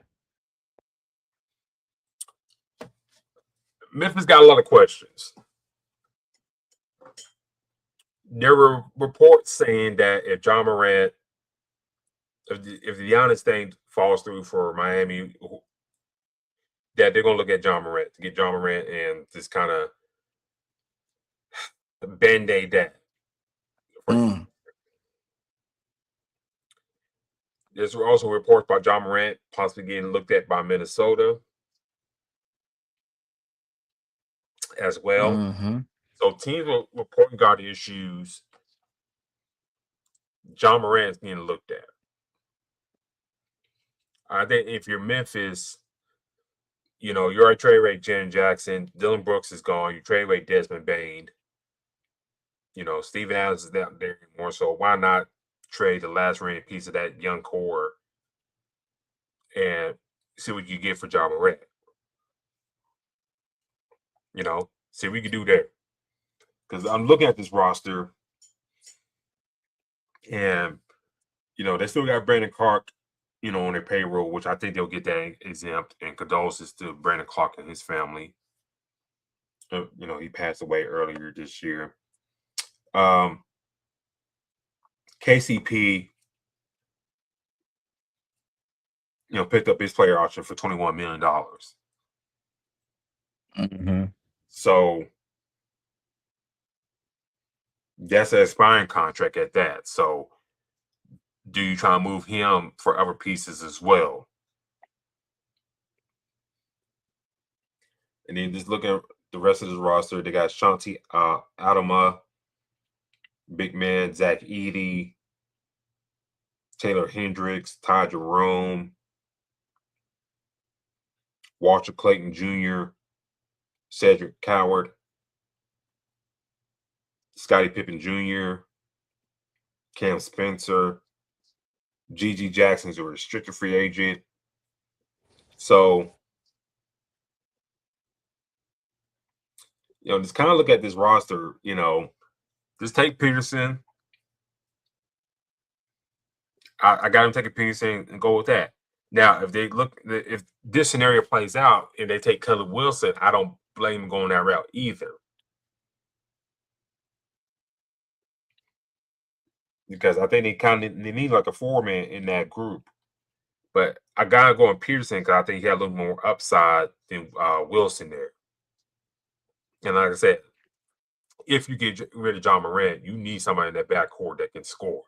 Memphis got a lot of questions. There were reports saying that if John Morant, if the Giannis thing falls through for Miami, that they're gonna look at John Morant to get John Morant and just kind of band-aid that. Mm, There's also reports about John Morant possibly getting looked at by Minnesota as well. hmm So teams with point guard issues, John Morant's getting looked at. I think if you're Memphis, you already trade away Jen Jackson, Dylan Brooks is gone. You trade away Desmond Bain. Steven Adams is not there anymore. So why not trade the last remaining piece of that young core and see what you get for John Morant? See what we can do there. Because I'm looking at this roster, and they still got Brandon Clark, on their payroll, which I think they'll get that exempt. And condolences to Brandon Clark and his family. He passed away earlier this year. KCP, picked up his player option for $21 million. hmm So that's an expiring contract at that. So do you try to move him for other pieces as well? And then just looking at the rest of the roster, they got Shanti Adama, big man Zach Edey, Taylor Hendricks, Ty Jerome, Walter Clayton Jr., Cedric Coward, Scottie Pippen Jr., Cam Spencer, G.G. Jackson's a restricted free agent. So, just kind of look at this roster, just take Peterson. I got him taking Peterson and go with that. Now, if this scenario plays out and they take Caleb Wilson, I don't blame him going that route either. Because I think they need like a four-man in that group. But I gotta go on Peterson because I think he had a little more upside than Wilson there. And like I said, if you get rid of John Morant, you need somebody in that backcourt that can score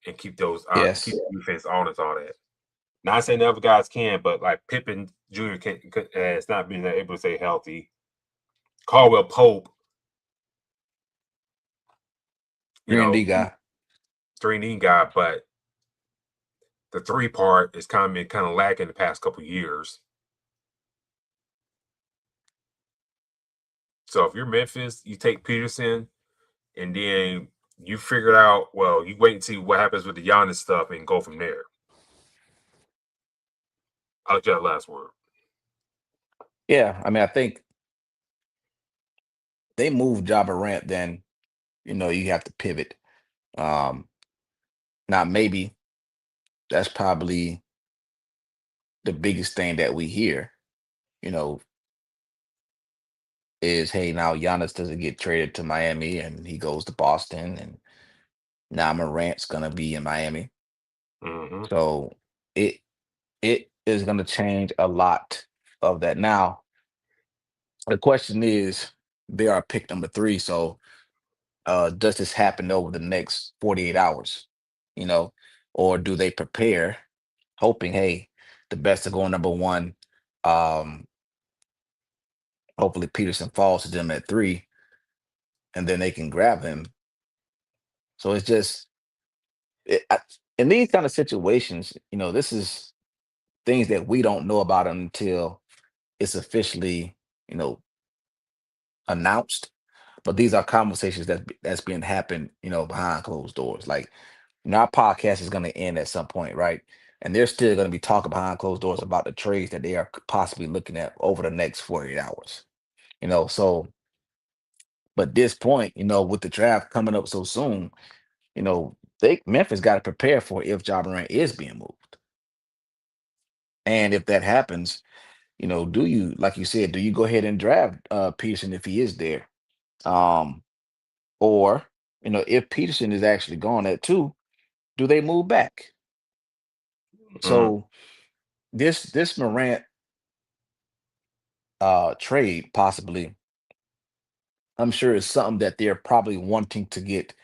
and keep those keep the defense honest on that. Not saying the other guys can, but like Pippen Jr. has not been able to stay healthy. Caldwell Pope, 3-and-D guy. 3-and-D guy, but the three part is kind of lacking the past couple of years. So if you're Memphis, you take Peterson, and then you figure it out. Well, you wait and see what happens with the Giannis stuff and go from there. I'll let you have the last word. Yeah, I mean, I think they moved Ja Morant, then you have to pivot. Now maybe that's probably the biggest thing that we hear, is hey, now Giannis doesn't get traded to Miami and he goes to Boston, and now Morant's gonna be in Miami. Mm-hmm. So it is gonna change a lot of that. Now, the question is, they are pick number 3, so does this happen over the next 48 hours? Or do they prepare, hoping, hey, the best are going number 1. Hopefully Peterson falls to them at 3, and then they can grab him. So it's just in these kind of situations, this is things that we don't know about until it's officially, announced. But these are conversations that's being happened, behind closed doors. Like, our podcast is going to end at some point, right? And there's still going to be talking behind closed doors about the trades that they are possibly looking at over the next 48 hours. So, but this point, with the draft coming up so soon, Memphis got to prepare for if Ja Morant is being moved. And if that happens, do you, like you said, do you go ahead and draft Peterson if he is there? Or, if Peterson is actually gone at 2, do they move back? So this Morant trade possibly, I'm sure, is something that they're probably wanting to get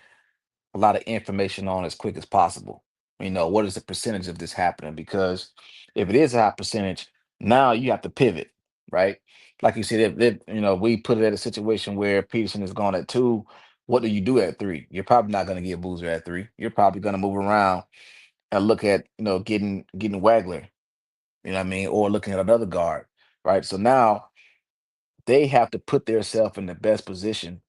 a lot of information on as quick as possible. What is the percentage of this happening? Because if it is a high percentage, now you have to pivot, right? Like you said, if we put it at a situation where Peterson is gone at 2, what do you do at 3? You're probably not going to get Boozer at 3. You're probably going to move around and look at, getting Wagler, what I mean, or looking at another guard, right? So now they have to put themselves in the best position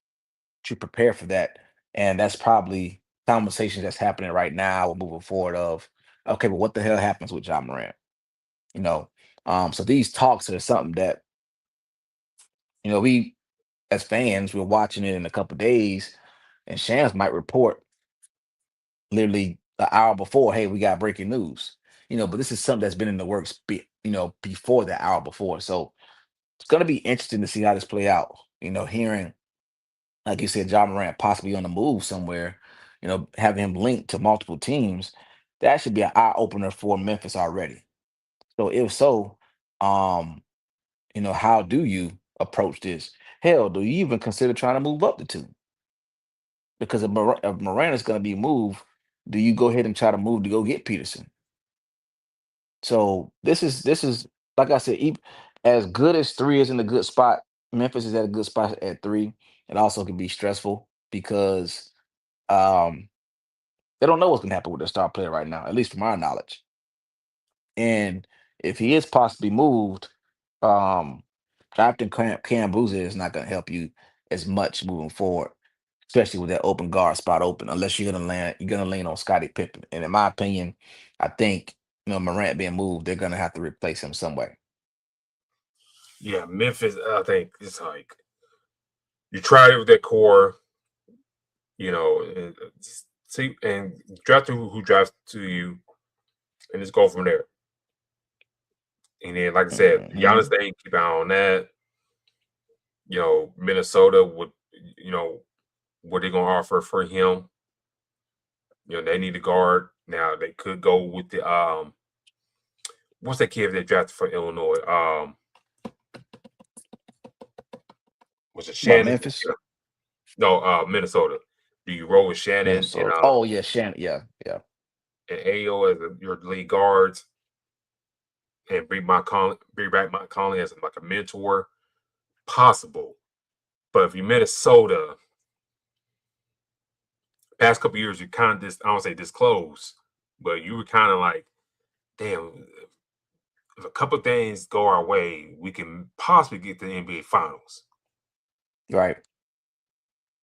to prepare for that. And that's probably conversations that's happening right now or moving forward of, okay, but what the hell happens with John Morant? You know, so these talks are something that, we as fans, we're watching it in a couple days, and Shams might report literally an hour before, hey, we got breaking news. But this is something that's been in the works, before the hour before. So it's going to be interesting to see how this play out. Hearing, like you said, John Morant possibly on the move somewhere, having him linked to multiple teams, that should be an eye opener for Memphis already. So if so, um, how do you approach this? Hell, do you even consider trying to move up the 2? Because if Morant is going to be moved, do you go ahead and try to move to go get Peterson? So this is like I said, as good as 3 is in a good spot, Memphis is at a good spot at 3. It also can be stressful because um, they don't know what's going to happen with their star player right now, at least from our knowledge. And if he is possibly moved, um, drafting Cam Boozer is not going to help you as much moving forward, especially with that open guard spot open, unless you're gonna lean on Scottie Pippen. And in my opinion, I think Morant being moved, they're gonna have to replace him some way. Yeah, Memphis, I think it's like you tried it with that core, and just see and draft who drafts to you, and just go from there. And then, like I said, Giannis, Mhm. they keep an eye on that. Minnesota would, what they gonna offer for him. They need a guard. Now they could go with the what's that kid they drafted for Illinois? Was it About Shannon? Memphis, No, Minnesota. Do you roll with Shannon and Minnesota. Oh yeah, Shannon. Yeah, yeah. Ayo as your lead guards, and bring back Mike Conley as like a mentor? Possible, but if you Minnesota, past couple years you kind of I don't say disclose, but you were kind of like, damn, if a couple things go our way, we can possibly get to the NBA Finals. Right.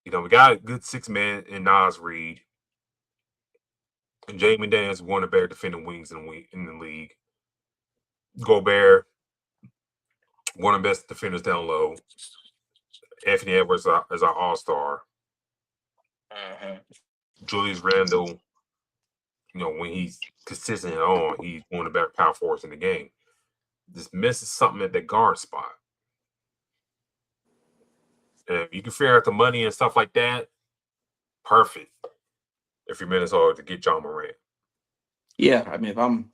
We got a good 6 man in Nas Reed. And Jamie Daniels, one of the better defending wings in the league. Gobert, one of the best defenders down low. Anthony Edwards is our all-star. Julius Randle, when he's consistent on, he's one of the better power forwards in the game. Just misses something at the guard spot. And if you can figure out the money and stuff like that, perfect. If you're Minnesota to get John Morant. Yeah, I mean, if I'm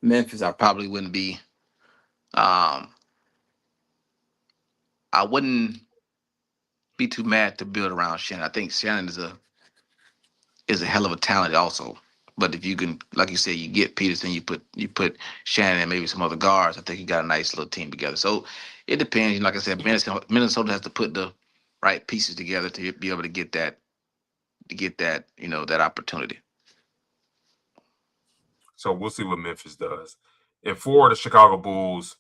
Memphis, I probably wouldn't be. Um, I wouldn't be too mad to build around Shannon. I think Shannon is a hell of a talent also. But if you can, like you said, you get Peterson, you put Shannon and maybe some other guards. I think you got a nice little team together. So it depends. Like I said, Minnesota has to put the right pieces together to be able to get that that opportunity. So we'll see what Memphis does. And for the Chicago Bulls,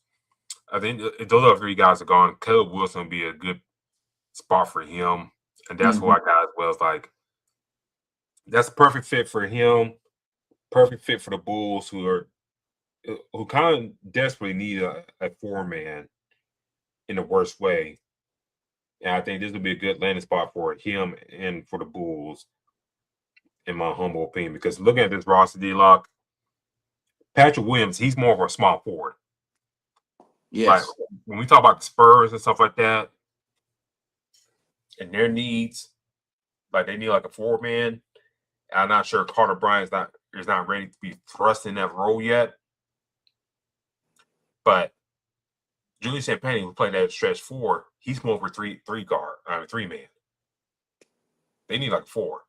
I think if those other three guys are gone, Caleb Wilson will be a good spot for him. And that's who I got as well. It's like, that's a perfect fit for him. Perfect fit for the Bulls, who kind of desperately need a 4-man in the worst way. And I think this will be a good landing spot for him and for the Bulls, in my humble opinion. Because looking at this roster, D-Lock, Patrick Williams, he's more of a small forward. Like, Yes. when we talk about the Spurs and stuff like that, and their needs, like they need like a 4-man. I'm not sure Carter Bryant is not ready to be thrust in that role yet. But Julius Champagnie, who played that stretch 4, he's more of a 3-man. They need like 4.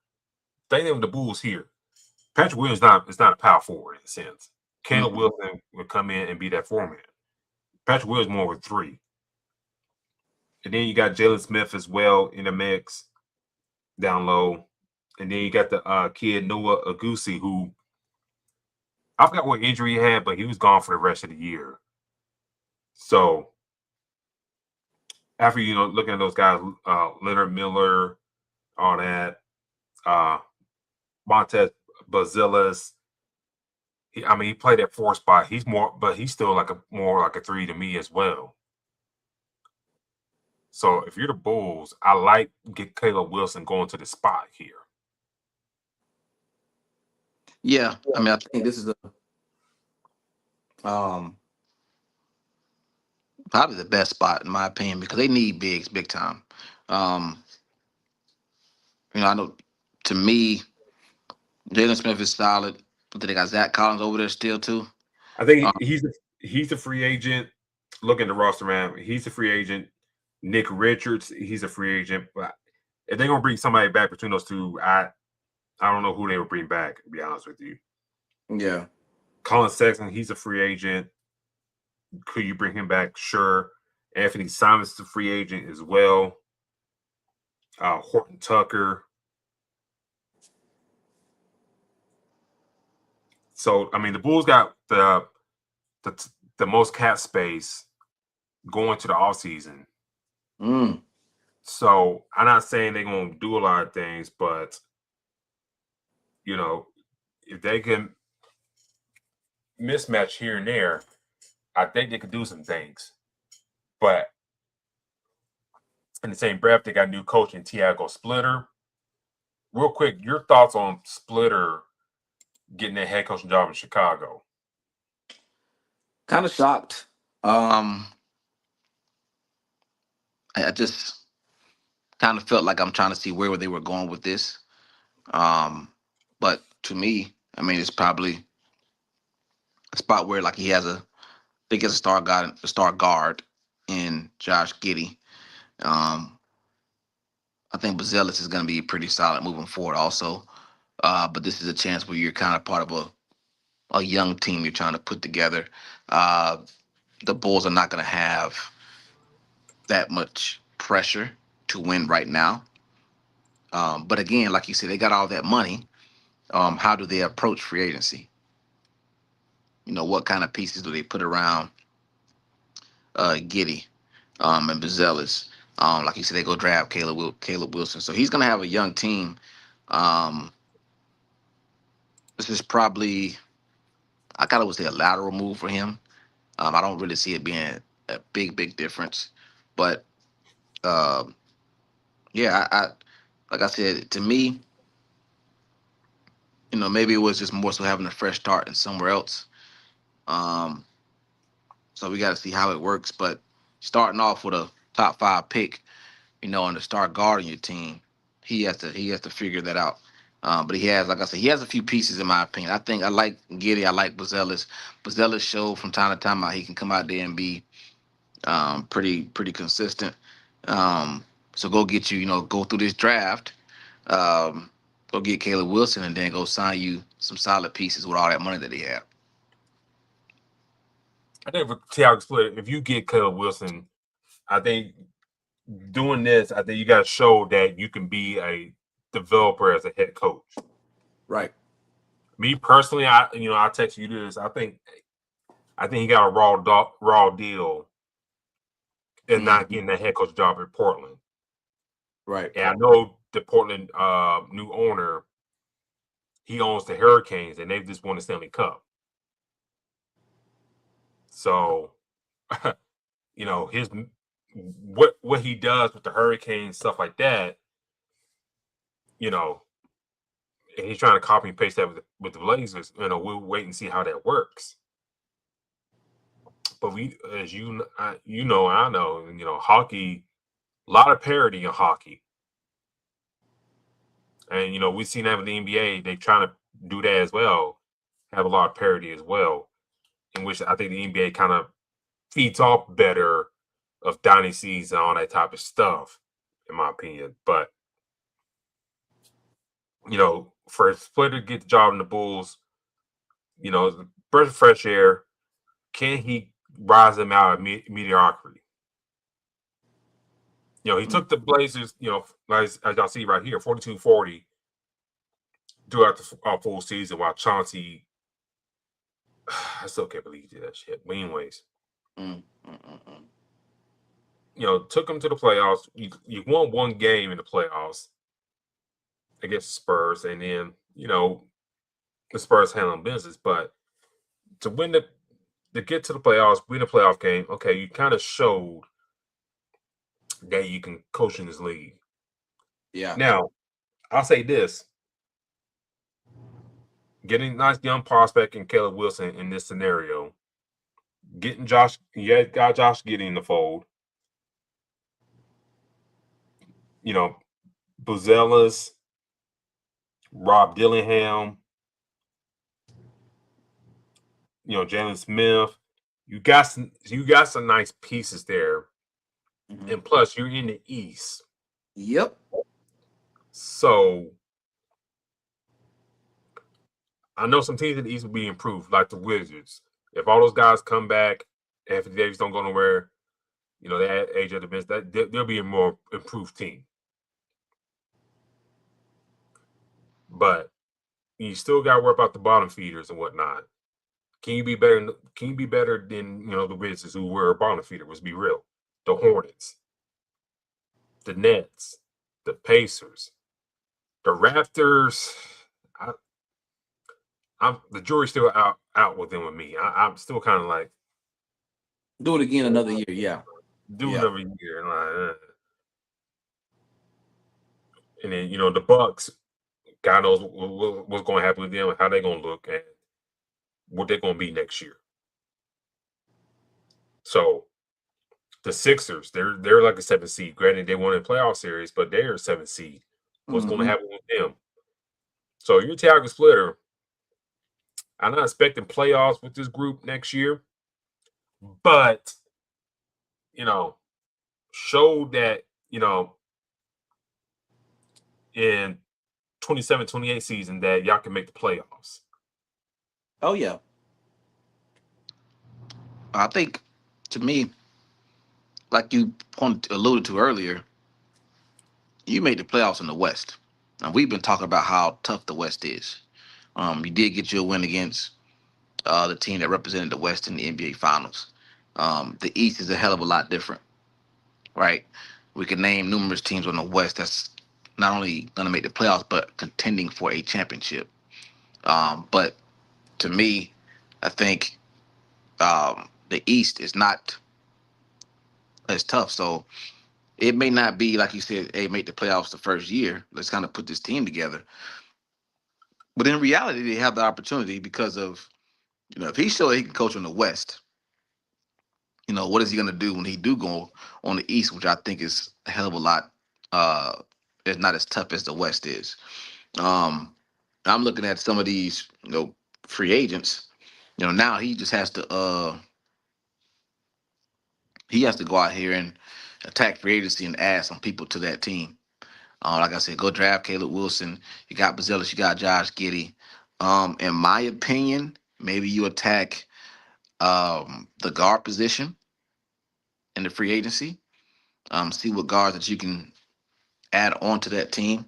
They name the Bulls here. Patrick Williams is not a power forward in a sense. Caleb Wilson would come in and be that 4-man. Patrick Williams more of a 3. And then you got Jalen Smith as well in the mix down low. And then you got the kid Noah Agusi, who I forgot what injury he had, but he was gone for the rest of the year. So after looking at those guys, Leonard Miller, all that, Montez Bazilis. He played at 4 spot. But he's still more like a 3 to me as well. So if you're the Bulls, I like get Caleb Wilson going to the spot here. Yeah, I mean, I think this is probably the best spot in my opinion because they need bigs big time. Um, I know to me, Jalen Smith is solid. But they got Zach Collins over there still too. I think he's a free agent. Look at the roster, man. He's a free agent. Nick Richards, he's a free agent. But if they're gonna bring somebody back between those two, I don't know who they would bring back, to be honest with you. Yeah. Colin Sexton, he's a free agent. Could you bring him back? Sure. Anthony Simons is a free agent as well. Horton Tucker. So, I mean, the Bulls got the the most cap space going to the offseason. So I'm not saying they're going to do a lot of things, but if they can mismatch here and there, I think they could do some things. But in the same breath, they got a new coach in Tiago Splitter. Real quick, your thoughts on Splitter getting that head coaching job in Chicago? Kind of shocked. I just kind of felt like I'm trying to see where they were going with this. But to me, I mean, it's probably a spot where like he has a think it's a star guard in Josh Giddey. I think Bazelis is going to be pretty solid moving forward also. But this is a chance where you're kind of part of a young team you're trying to put together. The Bulls are not going to have that much pressure to win right now. But again, like you said, they got all that money. How do they approach free agency? What kind of pieces do they put around Giddey and Bazelis? Like you said, they go draft Caleb Wilson. So he's going to have a young team. This is probably, I kind of would say, a lateral move for him. I don't really see it being a big difference. But yeah, I like I said, to me, maybe it was just more so having a fresh start and somewhere else. Um, so we got to see how it works. But starting off with a top 5 pick, and to start guarding your team, he has to figure that out. But he has, like I said, he has a few pieces in my opinion. I like Giddey, I like Bazelis. Bazelis showed from time to time how he can come out there and be pretty consistent. So go get go through this draft, um, go get Caleb Wilson, and then go sign you some solid pieces with all that money that he had. I think for Tiago Splitter, if you get Caleb Wilson, I think doing this, I think you got to show that you can be a developer as a head coach. Right. Me personally, I text you this. I think he got a raw deal and not getting that head coach job in Portland. Right. And I know the Portland new owner, he owns the Hurricanes, and they've just won the Stanley Cup. So, his what he does with the Hurricanes, stuff like that, and he's trying to copy and paste that with the Blazers. We'll wait and see how that works. But as I know, hockey, a lot of parity in hockey. And, we've seen that with the NBA. They're trying to do that as well, have a lot of parity as well, in which I think the NBA kind of feeds off better of dynasties and all that type of stuff, in my opinion. But, for Splitter to get the job in the Bulls, breath of fresh air, can he rise them out of mediocrity? He took the Blazers, as y'all see right here, 42-40 throughout the full season, while Chauncey, I still can't believe he did that shit. But anyways, took him to the playoffs. You won one game in the playoffs against Spurs, and then, the Spurs handling business. But to get to the playoffs, win a playoff game, okay, you kind of showed that you can coach in this league. Yeah. Now, I'll say this. Getting a nice young prospect in Caleb Wilson in this scenario, got Josh Giddey in the fold. Buzelas, Rob Dillingham, Jalen Smith. You got some nice pieces there. Mm-hmm. And plus, you're in the East. Yep. So I know some teams in the East will be improved, like the Wizards. If all those guys come back, Anthony Davis don't go nowhere, they add AJ Dybantsa, they'll be a more improved team. But you still got to worry about the bottom feeders and whatnot. Can you be better? Can you be better than the Wizards who were a bottom feeder? Let's be real. The Hornets, the Nets, the Pacers, the Raptors. The jury's still out with them with me. I'm still kind of like Do it again another year, yeah. Another year, and then the Bucks. God knows what's going to happen with them and how they're going to look and what they're going to be next year. So the Sixers, they're like a 7th seed. Granted, they won a playoff series, but they're a 7th seed. What's going to happen with them? So you're Tiago Splitter. I'm not expecting playoffs with this group next year, but show that in 27-28 season that y'all can make the playoffs. Oh yeah. I think, to me, like you alluded to earlier, you made the playoffs in the West. And we've been talking about how tough the West is. You did get you a win against the team that represented the West in the NBA Finals. The East is a hell of a lot different, right? We can name numerous teams on the West that's not only going to make the playoffs, but contending for a championship. But to me, I think the East is not as tough. So it may not be, like you said, hey, make the playoffs the first year. Let's kind of put this team together. But in reality, they have the opportunity because of, if he showed he can coach in the West, what is he going to do when he do go on the East, which I think is a hell of a lot. It's not as tough as the West is. I'm looking at some of these, free agents. Now he just has to go out here and attack free agency and add some people to that team. Like I said, go draft Caleb Wilson. You got Bazelis, you got Josh Giddey. In my opinion, maybe you attack the guard position in the free agency. See what guards that you can add on to that team.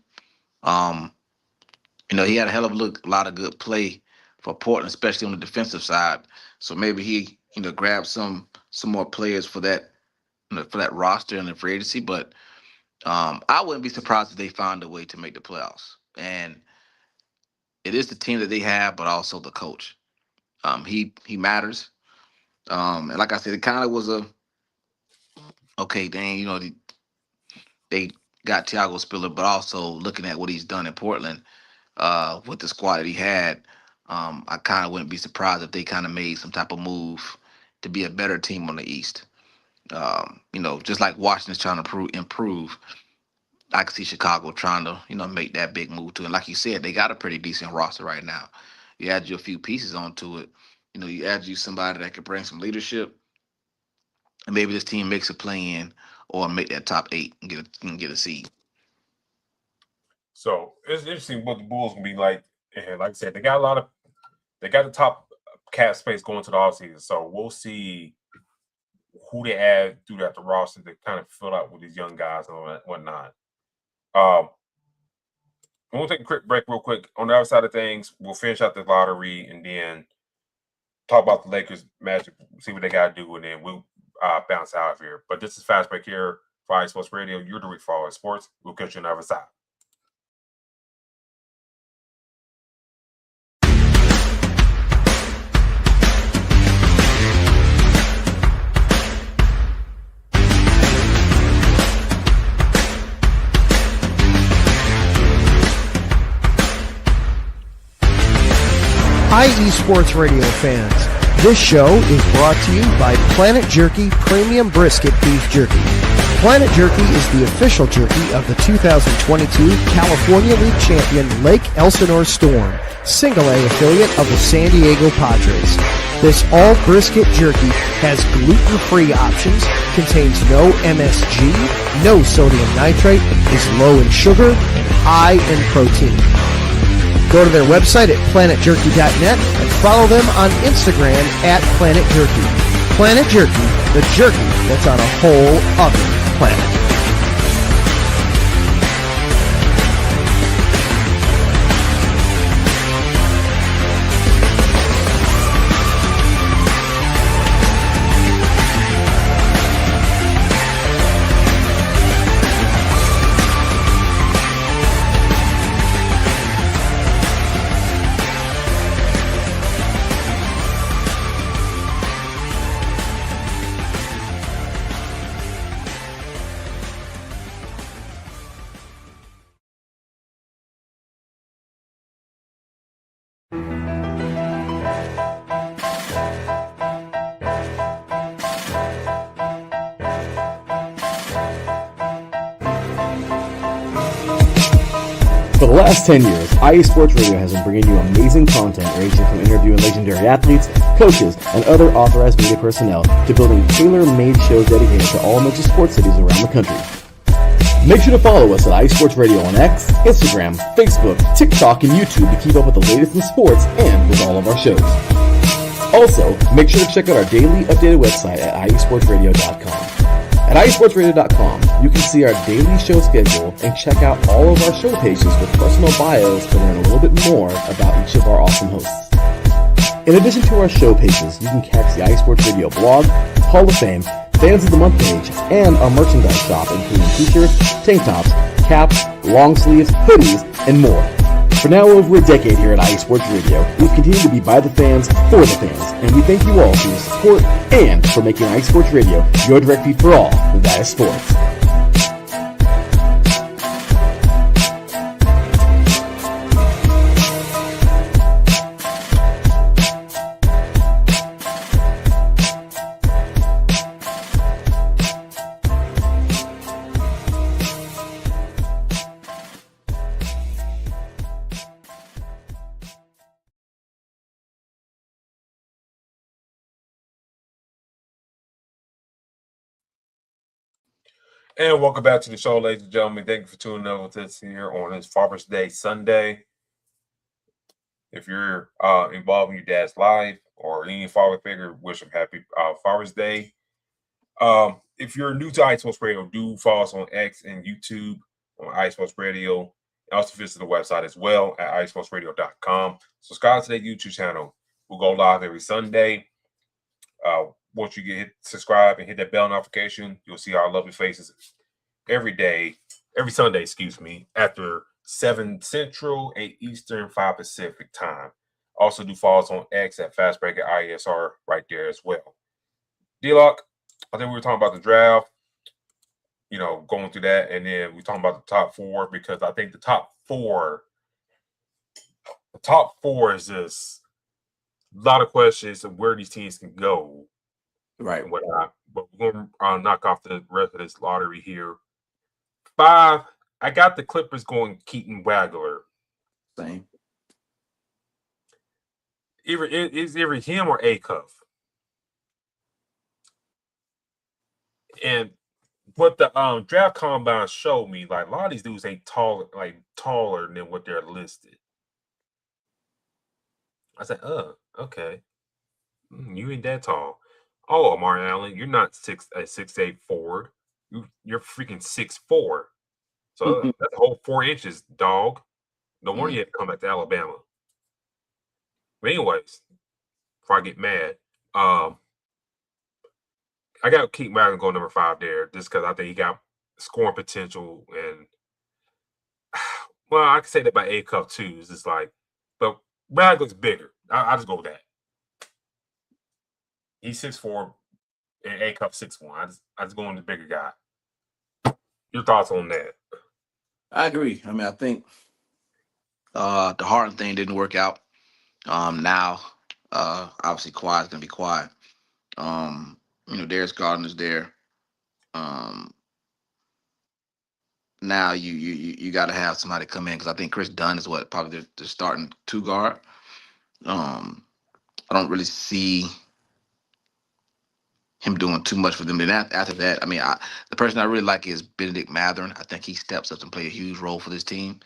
He had a hell of a lot of good play for Portland, especially on the defensive side. So maybe he, grab some more players for that, for that roster in the free agency. But I wouldn't be surprised if they found a way to make the playoffs. And it is the team that they have, but also the coach. He matters. And like I said, it kind of was they got Tiago Spiller, but also looking at what he's done in Portland with the squad that he had, I kind of wouldn't be surprised if they kind of made some type of move to be a better team on the East. Just like Washington's trying to improve, I can see Chicago trying to, make that big move too. And like you said, they got a pretty decent roster right now. You add you a few pieces onto it. You add you somebody that could bring some leadership, and maybe this team makes a play-in or make that top 8 and get a seed. So it's interesting what the Bulls can be like. And like I said, they got the top cap space going to the offseason. So we'll see who they add throughout the roster to kind of fill out with these young guys and whatnot. We'll take a quick break real quick. On the other side of things, we'll finish out the lottery and then talk about the Lakers Magic, see what they got to do, and then we'll bounce out of here. But this is Fast Break here, Friday Sports Radio. You're the Follow Sports. We'll catch you on the other side. Hi, eSports Radio fans. This show is brought to you by Planet Jerky Premium Brisket Beef Jerky. Planet Jerky is the official jerky of the 2022 California League champion Lake Elsinore Storm, Single-A affiliate of the San Diego Padres. This all-brisket jerky has gluten-free options, contains no MSG, no sodium nitrate, is low in sugar, and high in protein. Go to their website at planetjerky.net and follow them on Instagram at Planet Jerky. Planet Jerky, the jerky that's on a whole other planet. For the last 10 years, IE Sports Radio has been bringing you amazing content ranging from interviewing legendary athletes, coaches, and other authorized media personnel to building tailor-made shows dedicated to all major sports cities around the country. Make sure to follow us at IE Sports Radio on X, Instagram, Facebook, TikTok, and YouTube to keep up with the latest in sports and with all of our shows. Also, make sure to check out our daily updated website at iesportsradio.com. At iesportsradio.com, you can see our daily show schedule and check out all of our show pages with personal bios to learn a little bit more about each of our awesome hosts. In addition to our show pages, you can catch the iSports Radio blog, Hall of Fame, Fans of the Month page, and our merchandise shop including t-shirts, tank tops, caps, long sleeves, hoodies, and more. For now over a decade here at IE Sports Radio, we've continued to be by the fans, for the fans, and we thank you all for your support and for making IE Sports Radio your direct feed for all that is sports. And welcome back to the show, ladies and gentlemen. Thank you for tuning in with us here on this Father's Day Sunday. If you're involved in your dad's life or any father figure, wish him happy Father's Day. If you're new to IE Sports Radio, do follow us on X and YouTube on IE Sports Radio. And also visit the website as well at iesportsradio.com. Subscribe to that YouTube channel. We'll go live every Sunday. Once you hit subscribe and hit that bell notification, you'll see our lovely faces every Sunday, after 7 Central, 8 Eastern, 5 Pacific time. Also do follow us on X at Fastbreak at IESR right there as well. D-Locke, I think we were talking about the draft, going through that, and then we're talking about the top 4 because I think the top four is just a lot of questions of where these teams can go. Right. And whatnot. But we're going to knock off the rest of this lottery here. 5, I got the Clippers going Keaton Wagler. Same. It's either him or Acuff. And what the draft combine showed me, like a lot of these dudes ain't taller than what they're listed. I said, okay. You ain't that tall. Oh, Amari Allen, you're not 6'8" forward. You're freaking 6'4". So that's a whole 4 inches, dog. No wonder you had to come back to Alabama. But anyways, before I get mad, I got to keep Wagner going number 5 there, just because I think he got scoring potential, and well, I can say that by A-Cup too. It's just like, but Wagner's bigger. I just go with that. He's 6'4", and A-Cup 6'1". I just go on the bigger guy. Your thoughts on that? I agree. I mean, I think the Harden thing didn't work out. Now, obviously, Kawhi's gonna be quiet. Darius Garland's there. Now you got to have somebody come in because I think Chris Dunn is probably the starting 2 guard. I don't really see him doing too much for them. Then after that, I mean, the person I really like is Benedict Mathurin. I think he steps up and play a huge role for this team.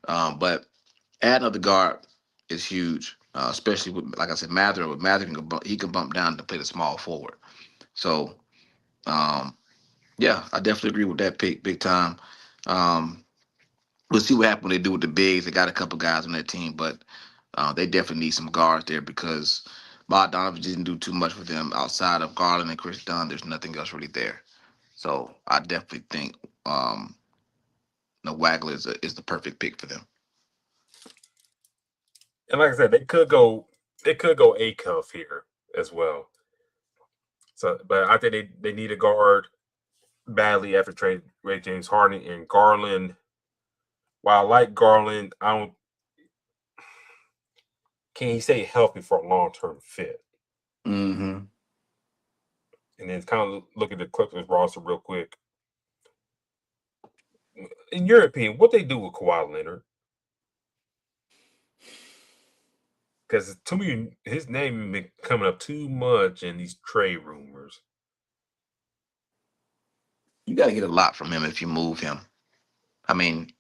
But adding another guard is huge, especially with, like I said, Mathurin. With Mathurin, he can bump down to play the small forward. So, yeah, I definitely agree with that pick big time. We'll see what happens when they do with the bigs. They got a couple guys on that team, but they definitely need some guards there because Bogdanovich didn't do too much for them outside of Garland and Chris Dunn. There's nothing else really there. So I definitely think Wagler is the perfect pick for them. And like I said, they could go A-Cuff here as well. So, but I think they need a guard badly after trade Ray James Harden and Garland. While I like Garland, can he stay healthy for a long-term fit? Mm-hmm. And then kind of look at the Clippers roster real quick. In your opinion, what they do with Kawhi Leonard? Because to me, his name has been coming up too much in these trade rumors. You got to get a lot from him if you move him. I mean,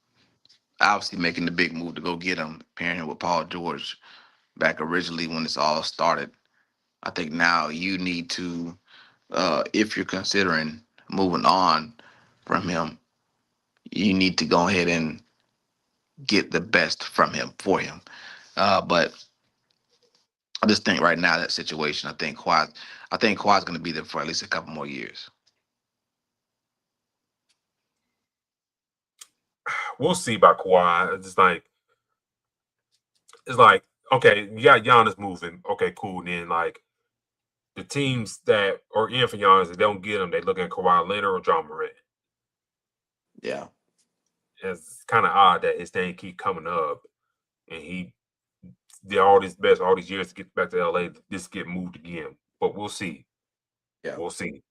obviously making the big move to go get him, pairing him with Paul George back originally when this all started. I think now you need to, if you're considering moving on from him, you need to go ahead and get the best from him for him. But I just think right now that situation, I think Kawhi's going to be there for at least a couple more years. We'll see about Kawhi. It's like okay, you got Giannis moving. Okay, cool. Then like the teams that are in for Giannis, they don't get him. They look at Kawhi Leonard or John Morant. Yeah. It's kind of odd that his name keep coming up, and he did all this best all these years to get back to LA. Just get moved again, but we'll see. Yeah. We'll see.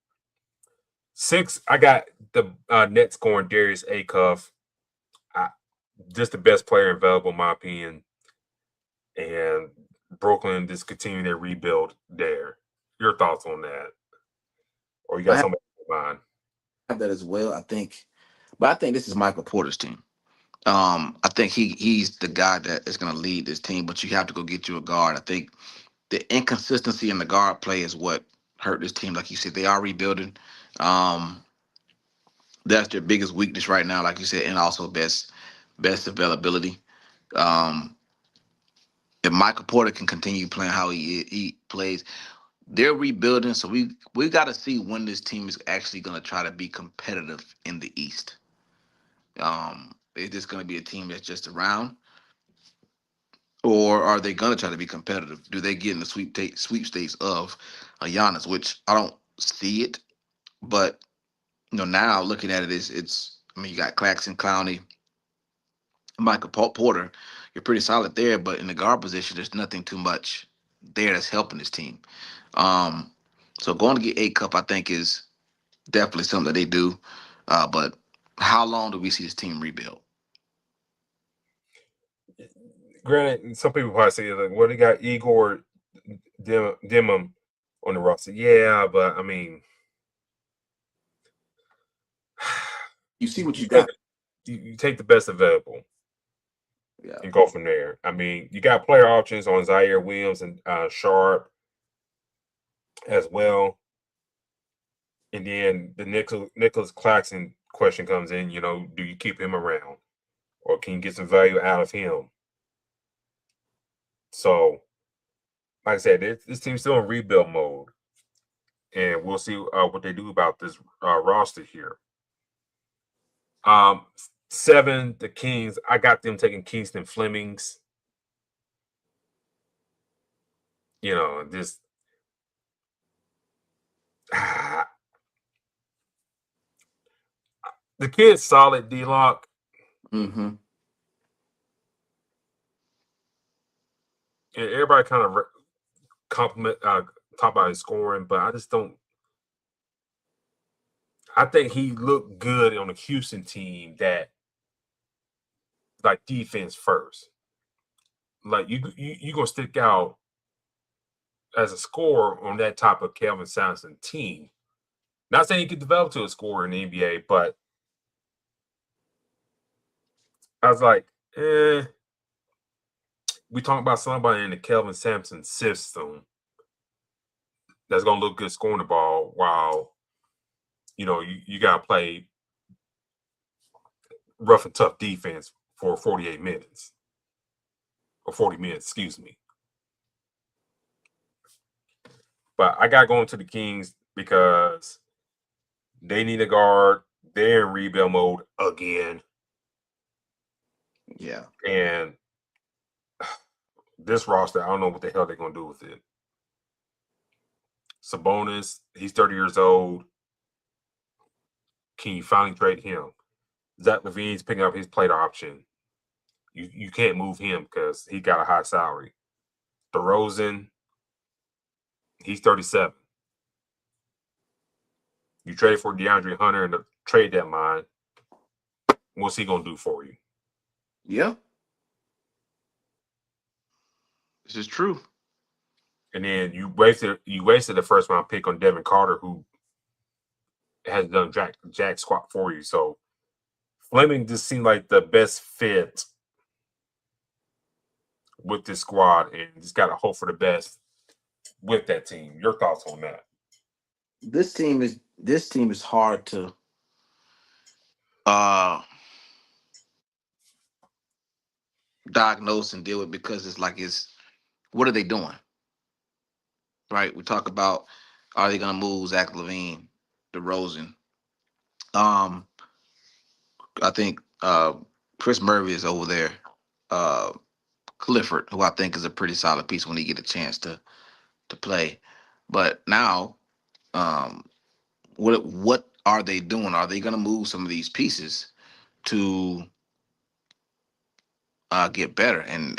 6, I got the Nets scoring Darius Acuff. Just the best player available, in my opinion. And Brooklyn just continuing their rebuild there. Your thoughts on that? Or you got something in mind? I have that as well. I think this is Michael Porter's team. I think he's the guy that is going to lead this team, but you have to go get you a guard. I think the inconsistency in the guard play is what hurt this team. Like you said, they are rebuilding. That's their biggest weakness right now, like you said, and also best availability. If Michael Porter can continue playing how he plays, they're rebuilding. So we got to see when this team is actually going to try to be competitive in the East. Is this going to be a team that's just around, or are they going to try to be competitive? Do they get in the sweepstakes of Giannis, which I don't see it, but now looking at it, it's. I mean, you got Claxton, Clowney, Michael Porter. You're pretty solid there, but in the guard position, there's nothing too much there that's helping this team. So going to get a cup, I think, is definitely something that they do. But how long do we see this team rebuild? Granted, some people probably say, like, well, they got Igor Dimum on the roster. Yeah, but I mean, You see what you got. You take the best available. Yeah. And go from there. I mean, you got player options on Zaire Williams and Sharp as well. And then the Nicholas Claxton question comes in, do you keep him around? Or can you get some value out of him? So, like I said, this team's still in rebuild mode. And we'll see what they do about this roster here. 7, the Kings. I got them taking Kingston Flemings. This the kid's solid, D-Locke. Mm-hmm. And everybody kind of talk about his scoring, but I just don't. I think he looked good on a Houston team that like defense first. Like you gonna stick out as a scorer on that type of Kelvin Sampson team. Not saying he could develop to a scorer in the NBA, but I was like, we talking about somebody in the Kelvin Sampson system that's gonna look good scoring the ball while you gotta play rough and tough defense for 48 minutes. Or 40 minutes, excuse me. But I got going to the Kings because they need a guard. They're in rebuild mode again. Yeah. And this roster, I don't know what the hell they're going to do with it. Sabonis, he's 30 years old. Can you finally trade him? Zach LaVine's picking up his player option. You can't move him because he got a high salary. DeRozan, he's 37. You trade for DeAndre Hunter in the trade deadline. What's he gonna do for you? Yeah, this is true. And then you wasted the first round pick on Devin Carter, who has done jack squat for you. So Fleming just seemed like the best fit with this squad, and just got to hope for the best with that team. Your thoughts on that? This team is hard to diagnose and deal with because it's what are they doing? Right? We talk about are they gonna move Zach LaVine, DeRozan? I think Chris Murray is over there. Uh, Clifford, who I think is a pretty solid piece when he get a chance to play. But now, um, what are they doing? Are they going to move some of these pieces to get better? And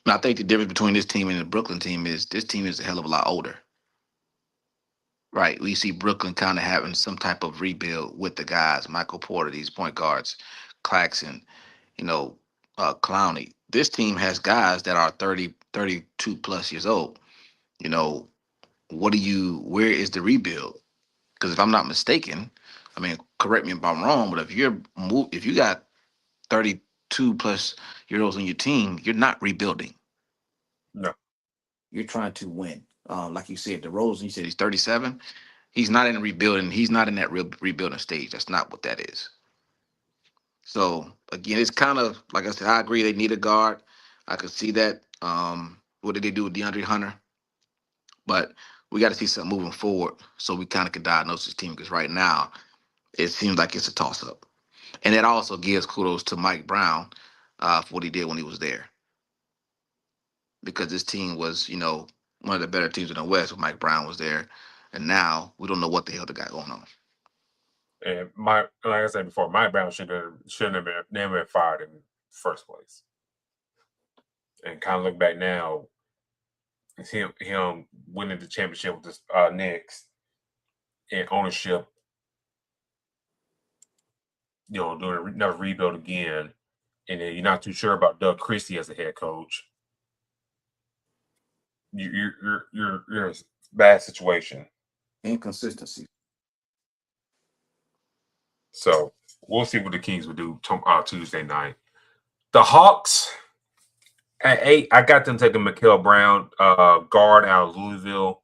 I think the difference between this team and the Brooklyn team is this team is a hell of a lot older. Right, we see Brooklyn kind of having some type of rebuild with the guys, Michael Porter, these point guards, Claxton, Clowney. This team has guys that are 30, 32 plus years old. You know, where is the rebuild? Because if I'm not mistaken, I mean, correct me if I'm wrong, but if you got 32 plus year olds on your team, you're not rebuilding. No. You're trying to win. Like you said, DeRozan, you said he's 37. He's not in rebuilding. He's not in that real rebuilding stage. That's not what that is. So again, it's kind of like I said. I agree. They need a guard. I could see that. What did they do with DeAndre Hunter? But we got to see something moving forward so we kind of can diagnose this team because right now it seems like it's a toss up. And it also gives kudos to Mike Brown for what he did when he was there. Because this team was, one of the better teams in the West when Mike Brown was there. And now we don't know what the hell they got going on. And like I said before, Mike Brown shouldn't have been fired in the first place. And kind of look back now, it's him winning the championship with the Knicks and ownership, doing another rebuild again, and then you're not too sure about Doug Christie as a head coach. You're in a bad situation. Inconsistency. So we'll see what the Kings will do Tuesday night. The Hawks at 8, I got them taking Mikael Brown, guard out of Louisville.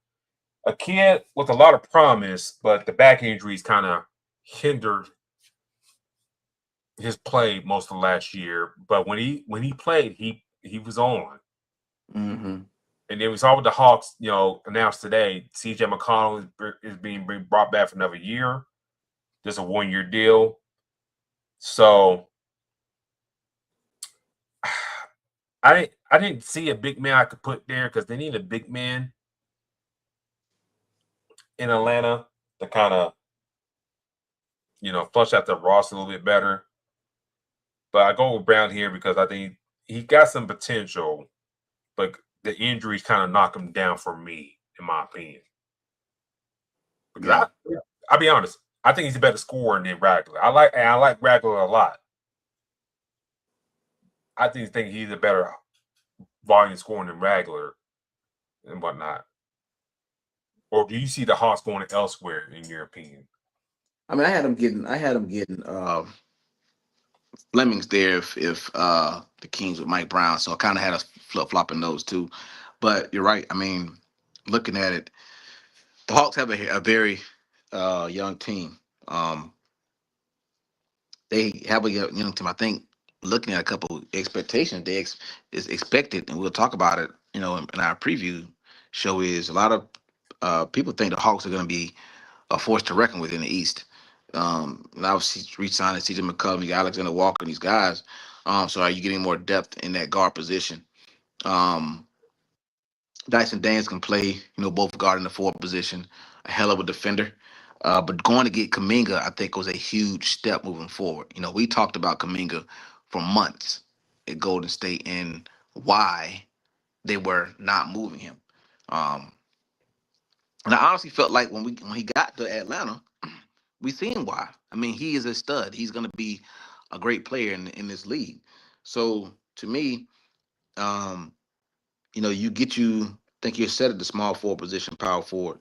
A kid with a lot of promise, but the back injuries kind of hindered his play most of last year. But when he played, he was on. Mm-hmm. And then we saw with the Hawks, announced today, CJ McConnell is being brought back for another year. Just a 1-year deal. So I didn't see a big man I could put there because they need a big man in Atlanta to kind of, flush out the roster a little bit better. But I go with Brown here because I think he got some potential, but the injuries kind of knock him down for me, in my opinion. Because I'll be honest, I think he's a better scorer than Rattler. I like Rattler a lot. I think he's a better volume scoring than Rattler and whatnot. Or do you see the Hawks going elsewhere in your opinion? I mean, I had him getting Fleming's there if the Kings with Mike Brown. So I kind of had us flip-flop in those two. But you're right. I mean, looking at it, the Hawks have a very young team. They have a young team. I think looking at a couple expectations, is expected, and we'll talk about it, in our preview show, is a lot of people think the Hawks are going to be a force to reckon with in the East. And obviously, re-signing CJ McCollum, Alexander Walker, these guys. So are you getting more depth in that guard position? Dyson Daniels can play, both guard and the forward position. A hell of a defender. But going to get Kuminga, I think, was a huge step moving forward. We talked about Kuminga for months at Golden State and why they were not moving him. And I honestly felt like when he got to Atlanta, we seen why. I mean, he is a stud. He's going to be a great player in this league. So to me, um, think you're set at the small forward position, power forward,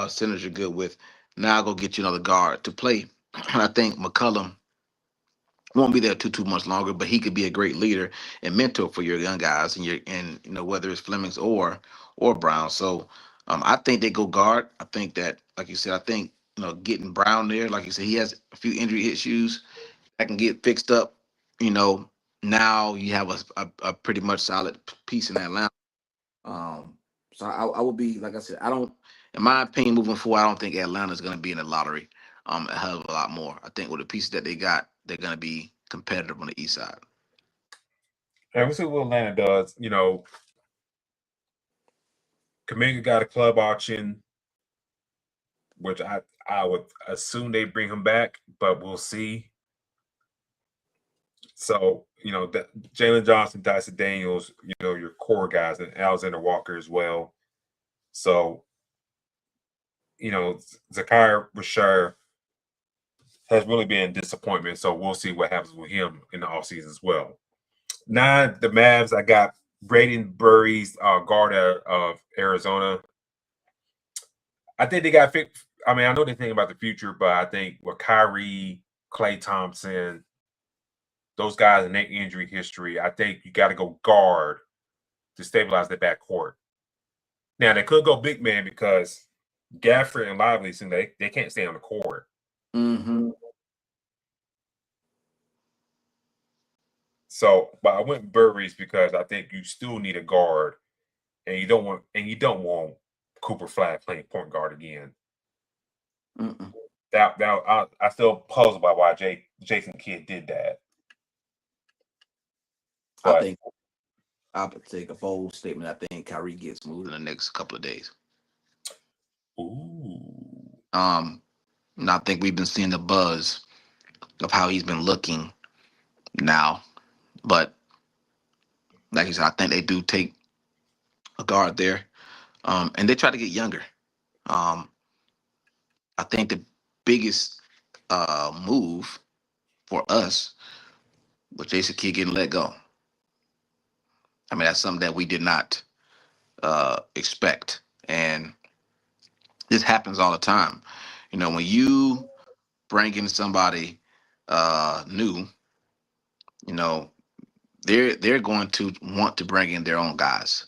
centers you're good with. Now go get you another guard to play. I think McCullum won't be there too much longer, but he could be a great leader and mentor for your young guys and whether it's Flemings or Brown. So I think they go guard. I think that, like you said, I think getting Brown there, like you said, he has a few injury issues that can get fixed up. You know, now you have a pretty much solid piece in Atlanta. So I would be, like I said, I don't, in my opinion, moving forward, I don't think Atlanta is going to be in the lottery a hell of a lot more. I think with the pieces that they got, they're going to be competitive on the east side. And we'll see what Atlanta does. Kaminga got a club auction, which I would assume they bring him back, but we'll see. So, Jalen Johnson, Dyson Daniels, your core guys, and Alexander Walker as well. So, Zakai Rashard has really been a disappointment. So we'll see what happens with him in the offseason as well. 9, the Mavs, I got Braden Burries, guard of Arizona. I think they got fit. I mean, I know they think about the future, but I think with Kyrie, Klay Thompson, those guys in their injury history, I think you got to go guard to stabilize their backcourt. Now, they could go big man because Gafford and Lively seem they can't stay on the court. Mm-hmm. So, but I went Burries because I think you still need a guard, and you don't want Cooper Flag playing point guard again. Mm-mm. I still puzzled by why Jason Kidd did that. But I think I would take a bold statement. I think Kyrie gets moved in the next couple of days. Ooh. And I think we've been seeing the buzz of how he's been looking now, but like you said, I think they do take a guard there, and they try to get younger. I think the biggest move for us was Jason Kidd getting let go. I mean, that's something that we did not expect, and this happens all the time. When you bring in somebody new, they're going to want to bring in their own guys,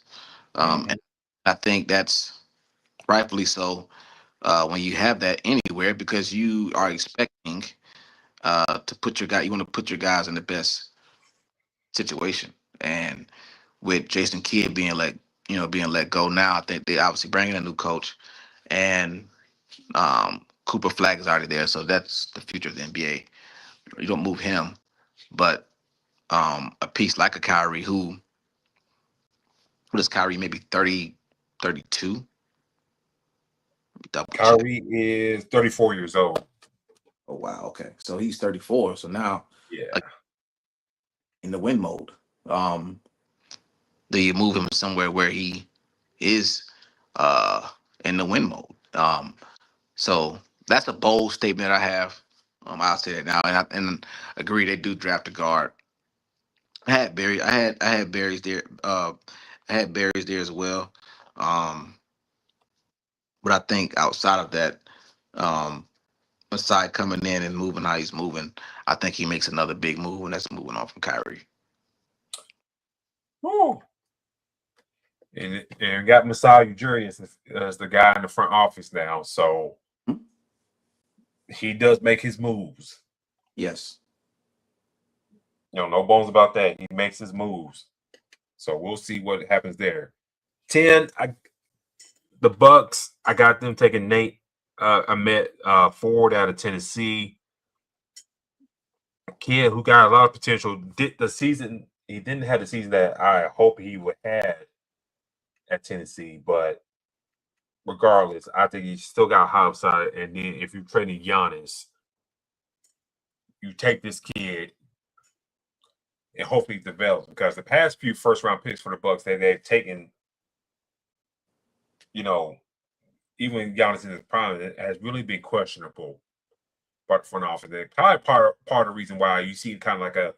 and I think that's rightfully so. When you have that anywhere, because you are expecting to put you want to put your guys in the best situation. And with Jason Kidd being let go now, I think they obviously bringing a new coach, and Cooper Flag is already there, so that's the future of the NBA. You don't move him, but a piece like a Kyrie, what is Kyrie, maybe 30, 32? Double check. Kyrie is 34 years old. Oh wow, okay. So he's 34. So now, yeah, in the win mode, do you move him somewhere where he is in the win mode? So that's a bold statement I have. I'll say that now, and agree they do draft a guard. I had Barry's there. I had Barry's there as well. But I think outside of that, aside coming in and moving how he's moving, I think he makes another big move, and that's moving on from Kyrie. Woo. And got Masai Ujiri as the guy in the front office now, so he does make his moves. Yes. No bones about that. He makes his moves. So we'll see what happens there. 10, the Bucks, I got them taking Nate Ahmed forward out of Tennessee. Kid who got a lot of potential. He didn't have the season that I hope he would have at Tennessee, but regardless, I think he still got high upside. And then if you're trading Giannis, you take this kid and hopefully develops, because the past few first-round picks for the Bucks they've taken, even Giannis in his prime, it has really been questionable by the front office. And probably part of the reason why you see kind of like a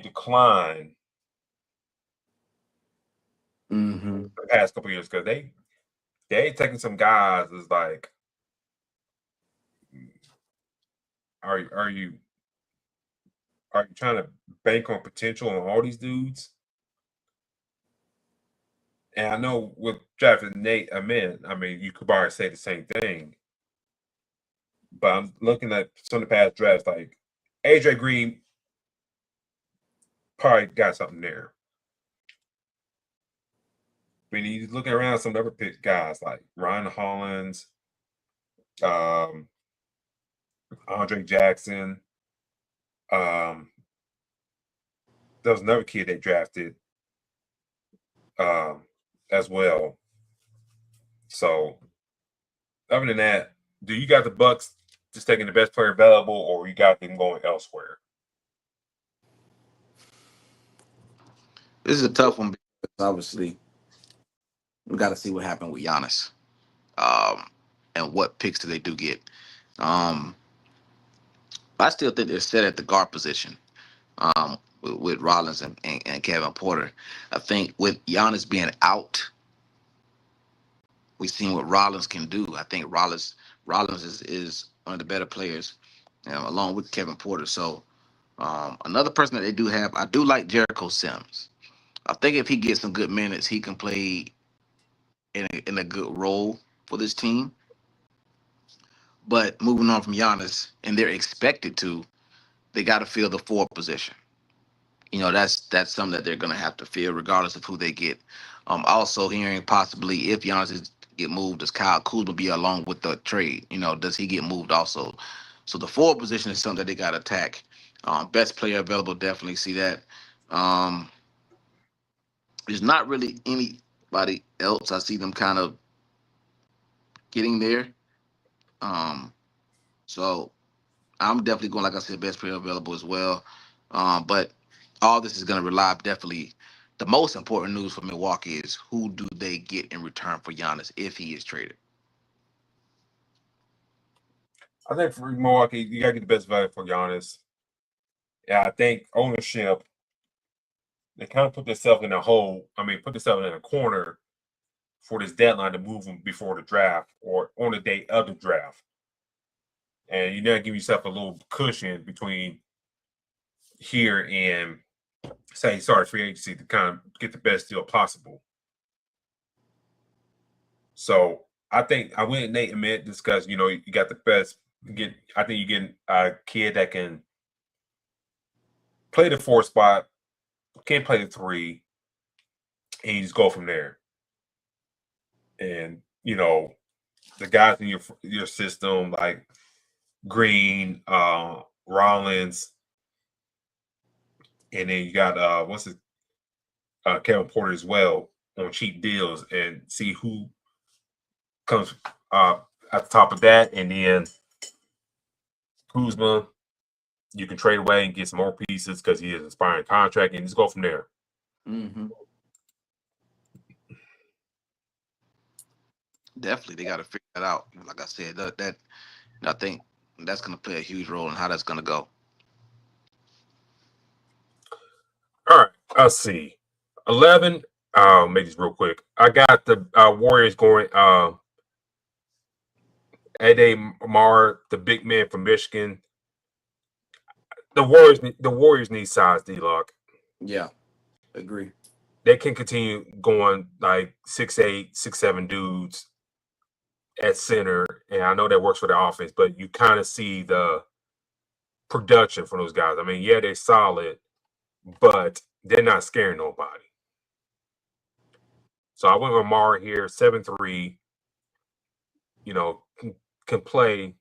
decline the past couple of years, because they taking some guys is like, are you trying to bank on potential on all these dudes? And I know with drafting Nate Amin, I mean, you could probably say the same thing. But I'm looking at some of the past drafts, like AJ Green probably got something there. I mean, he's looking around some other guys like Ryan Hollins, Andre Jackson. There was another kid they drafted as well. So, other than that, do you got the Bucks just taking the best player available, or you got them going elsewhere? This is a tough one because obviously we got to see what happened with Giannis, and what picks do they do get. Um, I still think they're set at the guard position, with Rollins and Kevin Porter. I think with Giannis being out, we've seen what Rollins can do. I think Rollins is one of the better players, along with Kevin Porter. So another person that they do have, I do like Jericho Sims. I think if he gets some good minutes, he can play in a good role for this team. But moving on from Giannis, and they're expected to, they got to fill the forward position. That's something that they're going to have to fill regardless of who they get. Also hearing possibly if Giannis get moved, does Kyle Kuzma be along with the trade? Does he get moved also? So the forward position is something that they got to attack. Best player available, definitely see that. Um, there's not really anybody else I see them kind of getting there. Um, so I'm definitely going, like I said, best player available as well. But all this is going to rely definitely. The most important news for Milwaukee is who do they get in return for Giannis if he is traded. I think for Milwaukee, you gotta get the best value for Giannis. Yeah, I think ownership, they kind of put themselves in a hole. I mean, put themselves in a corner for this deadline to move them before the draft or on the day of the draft. And you gotta give yourself a little cushion between here and say start free agency to kind of get the best deal possible. So I think I went Nate Emmett just because you got the best. I think you get a kid that can play the 4 spot, can play the 3, and you just go from there. And the guys in your system like Green, Rollins, and then you got Kevin Porter as well on cheap deals, and see who comes at the top of that, and then Kuzma, you can trade away and get some more pieces because he is an expiring contract, and just go from there. Definitely, they got to figure that out. Like I said, that I think that's going to play a huge role in how that's going to go. All right, let's see. 11. I'll make this real quick. I got the Warriors going. AJ Mar, the big man from Michigan. The Warriors need size, D-Lock. Yeah, agree. They can continue going like 6'8", 6'7" dudes at center, and I know that works for the offense, but you kind of see the production from those guys. I mean, yeah, they're solid, but they're not scaring nobody. So I went with Mara here, 7'3", can play,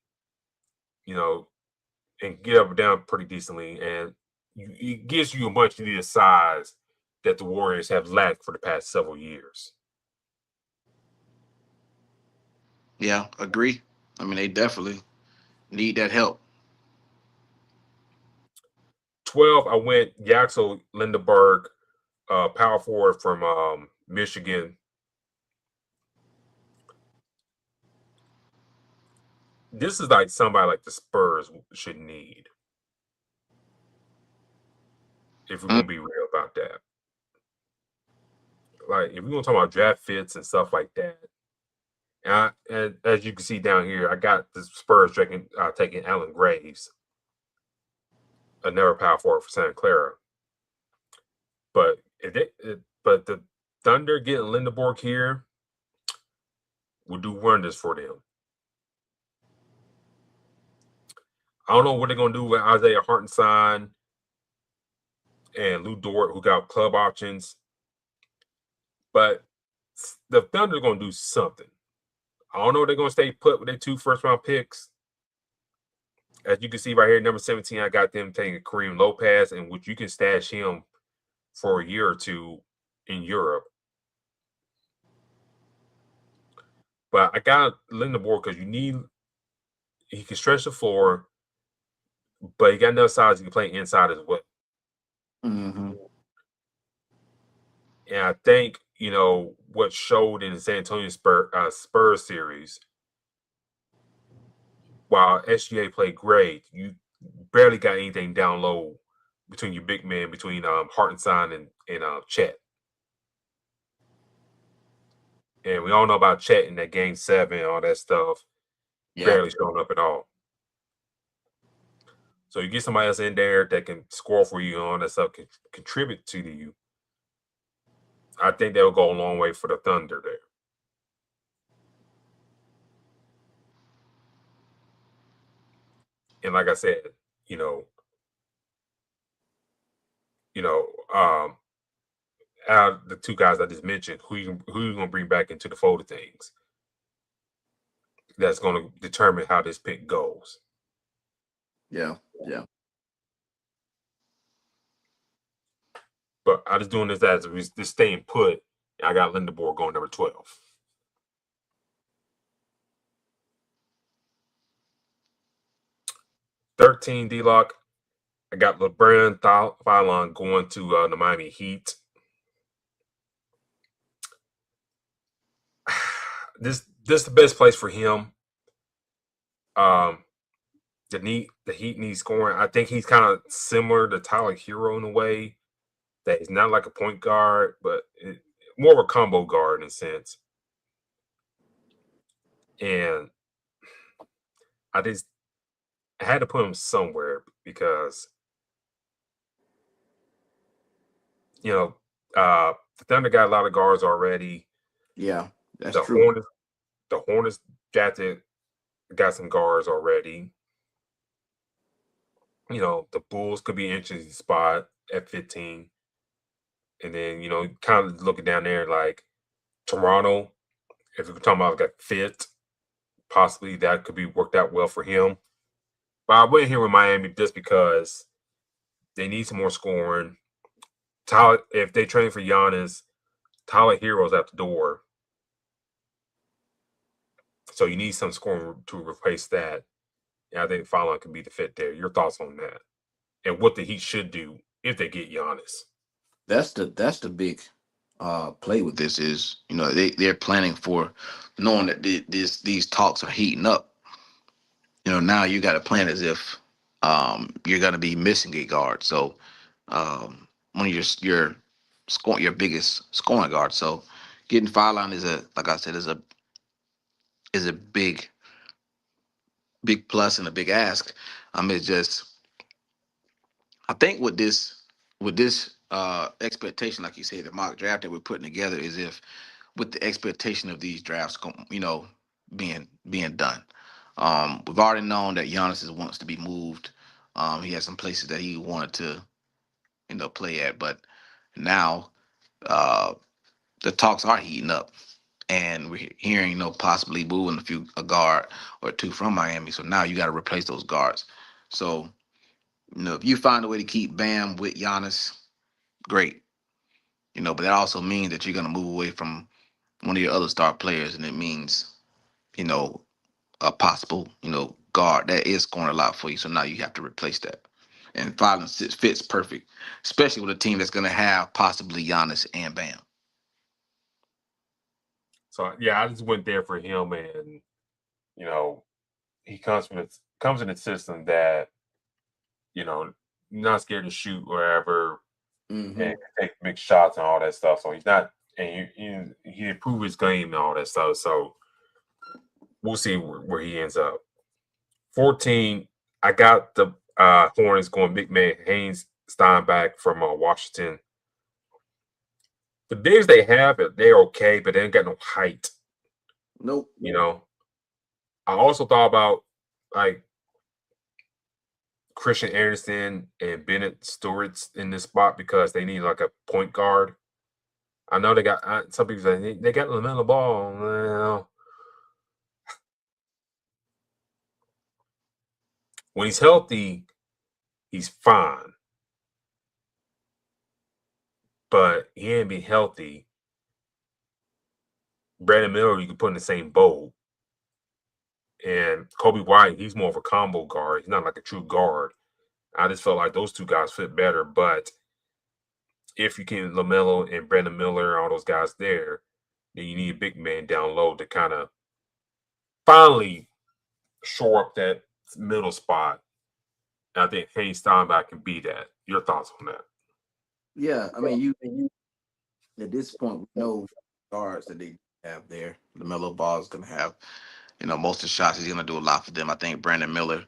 and get up and down pretty decently, and it gives you a much needed size that the Warriors have lacked for the past several years. Yeah, agree. I mean, they definitely need that help. 12, I went Yaxel Lindeberg, power forward from Michigan. This is like somebody like the Spurs should need. If we're gonna be real about that. Like if we're gonna talk about draft fits and stuff like that. And as you can see down here, I got the Spurs taking Alan Graves, another power forward for Santa Clara. But but the Thunder getting Lindeborg here will do wonders for them. I don't know what they're gonna do with Isaiah Hartenstein and Lou Dort, who got club options, but the Thunder are gonna do something. I don't know if they're gonna stay put with their 2 first-round picks. As you can see right here, number 17, I got them taking Kareem Lopez, and which you can stash him for a year or two in Europe. But I got Lindeborg because he can stretch the floor, but he got enough size he can play inside as well. Mm-hmm. And I think, what showed in the San Antonio Spurs series, while SGA played great, you barely got anything down low between your big men, between Hartenstein and Chet. And we all know about Chet in that game 7 and all that stuff. Yeah. Barely showing up at all. So you get somebody else in there that can score for you and all that stuff, can contribute to you. I think that'll go a long way for the Thunder there. And like I said, out of the 2 guys I just mentioned, who you gonna bring back into the fold of things? That's gonna determine how this pick goes. Yeah. But I just doing this as this staying put. I got Lindeborg going number 12. 13, D-Lock. I got LeBron Thalon going to the Miami Heat. This is the best place for him. The Heat needs scoring. I think he's kind of similar to Tyler Hero in a way that he's not like a point guard, but more of a combo guard in a sense. And I had to put him somewhere because the Thunder got a lot of guards already. Yeah, that's true. The Hornets got some guards already. The Bulls could be an interesting spot at 15. And then, kind of looking down there like Toronto, if we're talking about like fit, possibly that could be worked out well for him. But I went here with Miami just because they need some more scoring. If they train for Giannis, Tyler Hero's at the door. So you need some scoring to replace that. And I think Fallon can be the fit there. Your thoughts on that? And what the Heat should do if they get Giannis? That's the big play with this is, they're planning for knowing that these talks are heating up. Now you got to plan as if you're going to be missing a guard. So one of your biggest scoring guard. So getting Fallon is a big plus and a big ask. It's just, I think with this expectation, like you said, the mock draft that we're putting together is if with the expectation of these drafts, being done. We've already known that Giannis wants to be moved. He has some places that he wanted to, play at, but now the talks are heating up, and we're hearing, possibly moving a guard or 2 from Miami. So now you got to replace those guards. So, if you find a way to keep Bam with Giannis, great. But that also means that you're going to move away from one of your other star players, and it means, a possible, guard that is scoring a lot for you. So now you have to replace that. and 5 and 6 fits perfect, especially with a team that's going to have possibly Giannis and Bam. So yeah, I just went there for him, and he comes in a system that not scared to shoot wherever Mm-hmm. and take big shots and all that stuff. So he's not, and he improved his game and all that stuff. So we'll see where he ends up. 14, I got the Hornets going big man Haynes Steinbach from Washington. The bigs they have, they're okay, but they ain't got no height. Nope. I also thought about like Christian Anderson and Bennett Stewart's in this spot because they need like a point guard. I know they got some people say they got LaMelo Ball. Well, when he's healthy, he's fine. But he ain't be healthy. Brandon Miller, you can put in the same bowl. And Kobe White, he's more of a combo guard. He's not like a true guard. I just felt like those two guys fit better. But if you can LaMelo and Brandon Miller, all those guys there, then you need a big man down low to kind of finally shore up that middle spot. And I think Haynes Steinbach can be that. Your thoughts on that? Yeah, I mean, you at this point we know guards that they have there. LaMelo Ball is going to have, most of the shots. He's going to do a lot for them. I think Brandon Miller,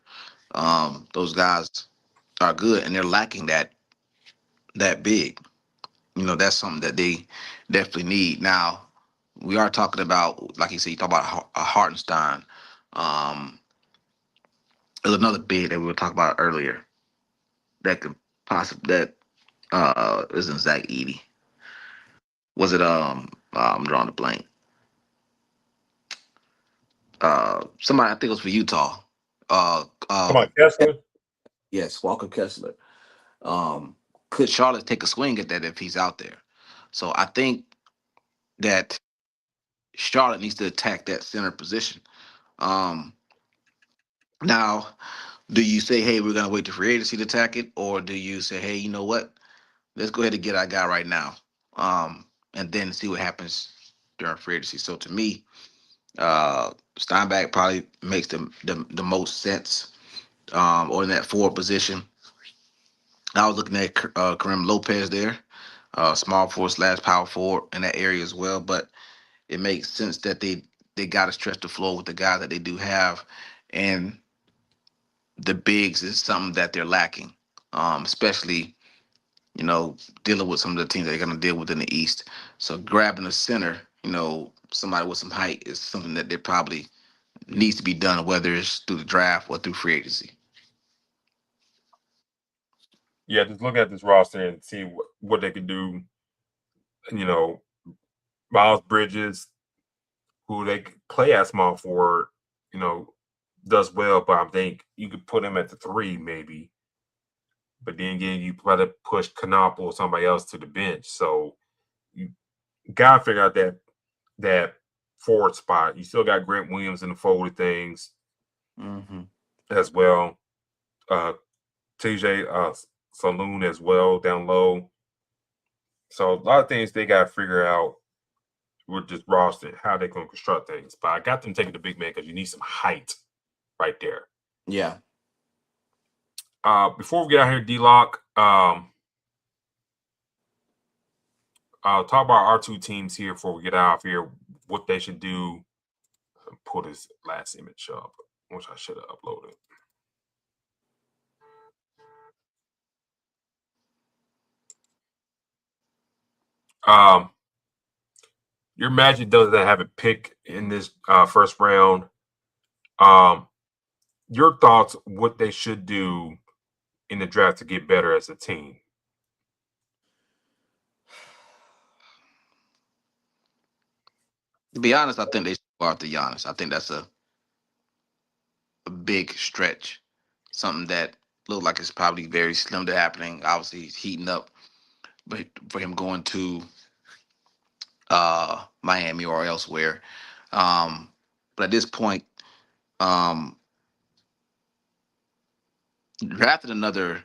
those guys are good, and they're lacking that big. That's something that they definitely need. Now, we are talking about, like you said, you talk about a Hartenstein. There's another big that we were talking about earlier that could possibly isn't Zach Edey. Was it I'm drawing a blank. Somebody, I think it was for Utah. Come on, Kessler. Yes, Walker Kessler. Could Charlotte take a swing at that if he's out there? So I think that Charlotte needs to attack that center position. Um, Now, do you say, hey, we're going to wait to free agency to attack it? Or do you say, hey, you know what? Let's go ahead and get our guy right now, and then see what happens during free agency. So to me, Steinbach probably makes the most sense, or in that forward position. I was looking at Kareem Lopez there, small forward / power forward in that area as well. But it makes sense that they got to stretch the floor with the guy that they do have, and the bigs is something that they're lacking, especially dealing with some of the teams that they're going to deal with in the East. So grabbing a center, somebody with some height is something that they probably needs to be done, whether it's through the draft or through free agency. Yeah, just look at this roster and see what they can do. Miles Bridges, who they play as small forward, does well, but I think you could put him at the 3 maybe. But then again, you try to push Knopp or somebody else to the bench. So you gotta figure out that forward spot. You still got Grant Williams in the fold of things as well. TJ Saloon as well down low. So a lot of things they gotta figure out with this roster, how they're gonna construct things. But I got them taking the big man because you need some height right there. Yeah. Before we get out here, D-Lock, I'll talk about our two teams here before we get out of here, what they should do. Pull this last image up, which I should have uploaded. Your Magic doesn't have a pick in this first round. Your thoughts, what they should do in the draft to get better as a team? To be honest, I think they should go after Giannis. I think that's a big stretch, something that looked like it's probably very slim to happening. Obviously, he's heating up, but for him going to Miami or elsewhere. But at this point, drafting another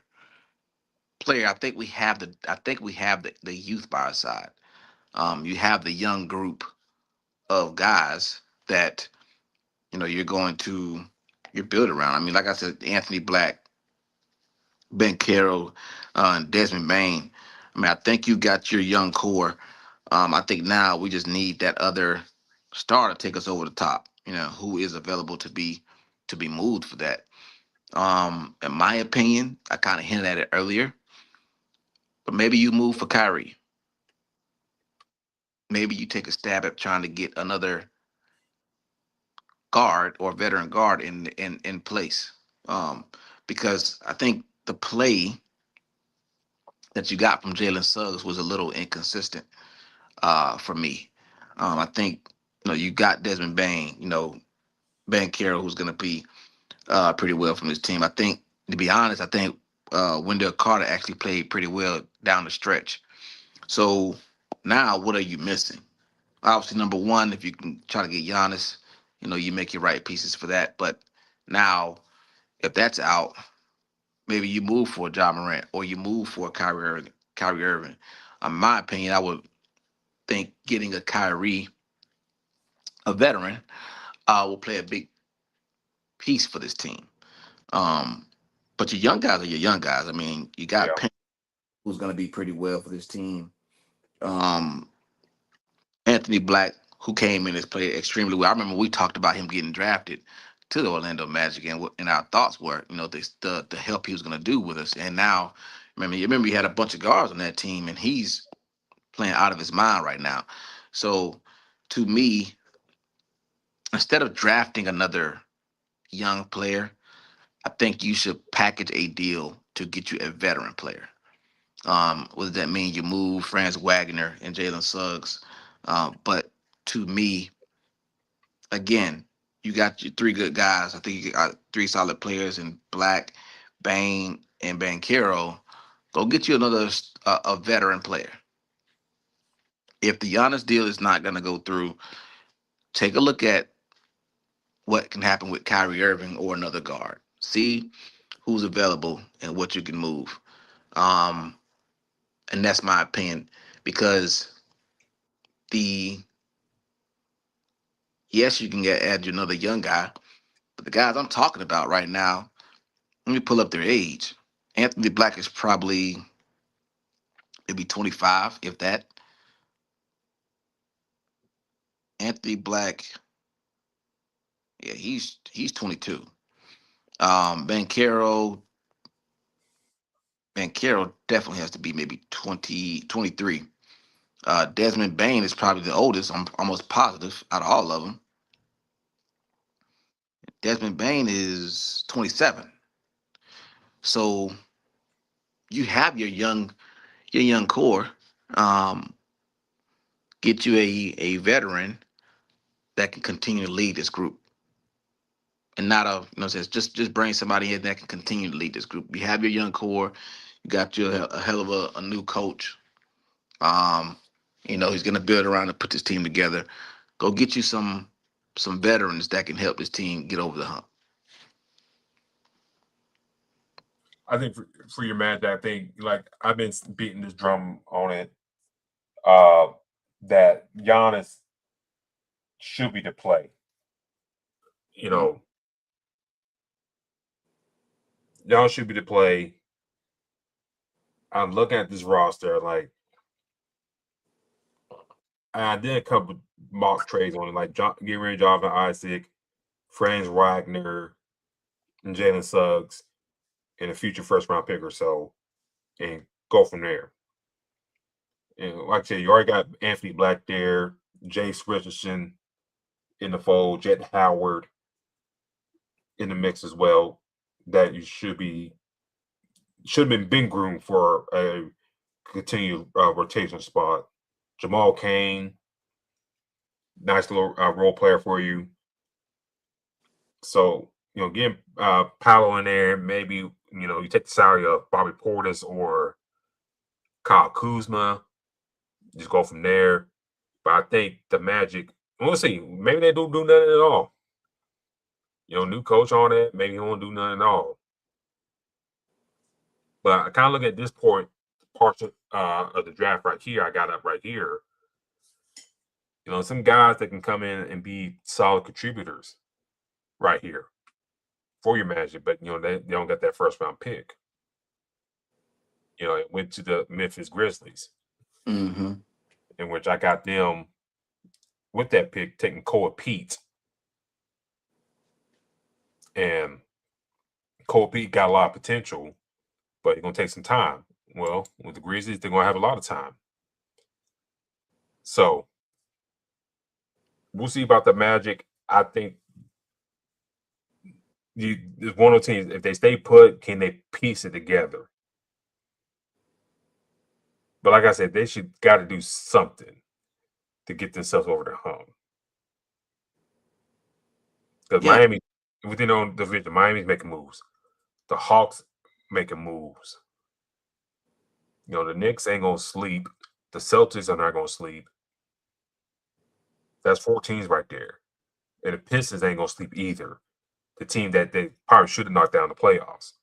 player, I think we have the youth by our side. You have the young group of guys that you're built around. I mean, like I said, Anthony Black, Ben Carroll, and Desmond Bain. I mean, I think you got your young core. I think now we just need that other star to take us over the top. Who is available to be moved for that. In my opinion, I kind of hinted at it earlier, but maybe you move for Kyrie. Maybe you take a stab at trying to get another guard or veteran guard in place. Um, because I think the play that you got from Jalen Suggs was a little inconsistent for me. I think you got Desmond Bain, Ben Carroll, who's going to be pretty well from this team. I think, to be honest, I think Wendell Carter actually played pretty well down the stretch. So now, what are you missing? Obviously, number one, if you can try to get Giannis, you make your right pieces for that. But now, if that's out, maybe you move for John Morant or you move for Kyrie Irving. Kyrie Irving. In my opinion, I would think getting a Kyrie, a veteran, will play a big piece for this team. Um, but your young guys are your young guys. I mean, you got Yeah. Penn, who's going to be pretty well for this team. Um, Anthony Black, who came in and played extremely well. I remember we talked about him getting drafted to the Orlando Magic, and our thoughts were, the help he was going to do with us. And now, you remember he had a bunch of guards on that team, and he's playing out of his mind right now. So, to me, instead of drafting another young player, I think you should package a deal to get you a veteran player. What does that mean? You move Franz Wagner and Jalen Suggs. But to me, again, you got your three good guys. I think you got three solid players in Black, Bain, and Banchero. Go get you another a veteran player. If the Giannis deal is not going to go through, take a look at what can happen with Kyrie Irving or another guard. See who's available and what you can move. Um, and that's my opinion because the yes, you can add you another young guy, but the guys I'm talking about right now, let me pull up their age. Anthony Black is probably maybe 25, if that. Anthony Black, yeah, he's 22. Ben Carroll, definitely has to be maybe 20, 23. Desmond Bain is probably the oldest. I'm almost positive out of all of them. Desmond Bain is 27. So you have your young core. Um, get you a veteran that can continue to lead this group, and not says just bring somebody in that can continue to lead this group. You have your young core. You got you a hell of a new coach. Um, he's going to build around and put this team together. Go get you some veterans that can help this team get over the hump. I think for your match, I think like I've been beating this drum on it. That Giannis should be the play. Giannis should be the play. I'm looking at this roster, like I did a couple mock trades on it, like getting rid of Jonathan Isaac, Franz Wagner, and Jalen Suggs, and a future first round pick or so, and go from there. And like I said, you already got Anthony Black there, Jace Richardson in the fold, Jet Howard in the mix as well. That you should have been groomed for a continued rotation spot. Jamal Cain, nice little role player for you. So getting Paolo in there, maybe you take the salary of Bobby Portis or Kyle Kuzma, just go from there. But I think the Magic, we'll see. Maybe they don't do nothing at all. New coach on it, maybe he won't do nothing at all. But I kind of look at this part of the draft right here. I got up right here. Some guys that can come in and be solid contributors right here for your Magic, but they don't get that first round pick. It went to the Memphis Grizzlies, Mm-hmm. in which I got them with that pick taking Cole Pete. And Cole Pete got a lot of potential, but it's going to take some time. Well, with the Grizzlies, they're going to have a lot of time. So we'll see about the Magic. I think there's one of the teams, if they stay put, can they piece it together? But like I said, they should got to do something to get themselves over the hump. Because Miami, within their own division, Miami's making moves. The Hawks making moves. The Knicks ain't going to sleep. The Celtics are not going to sleep. That's 4 teams right there. And the Pistons ain't going to sleep either. The team that they probably should have knocked down the playoffs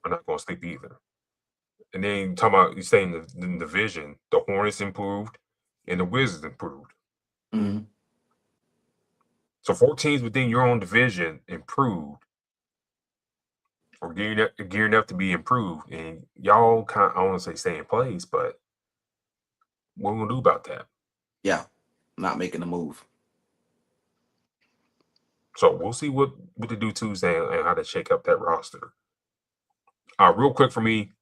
are not going to sleep either. And then you stay in the division, the Hornets improved and the Wizards improved. Mm-hmm. So 4 teams within your own division improved or gearing up to be improved. And y'all I don't want to say stay in place, but what are we going to do about that? Yeah, not making a move. So we'll see what they do Tuesday and how to shake up that roster. Real quick for me,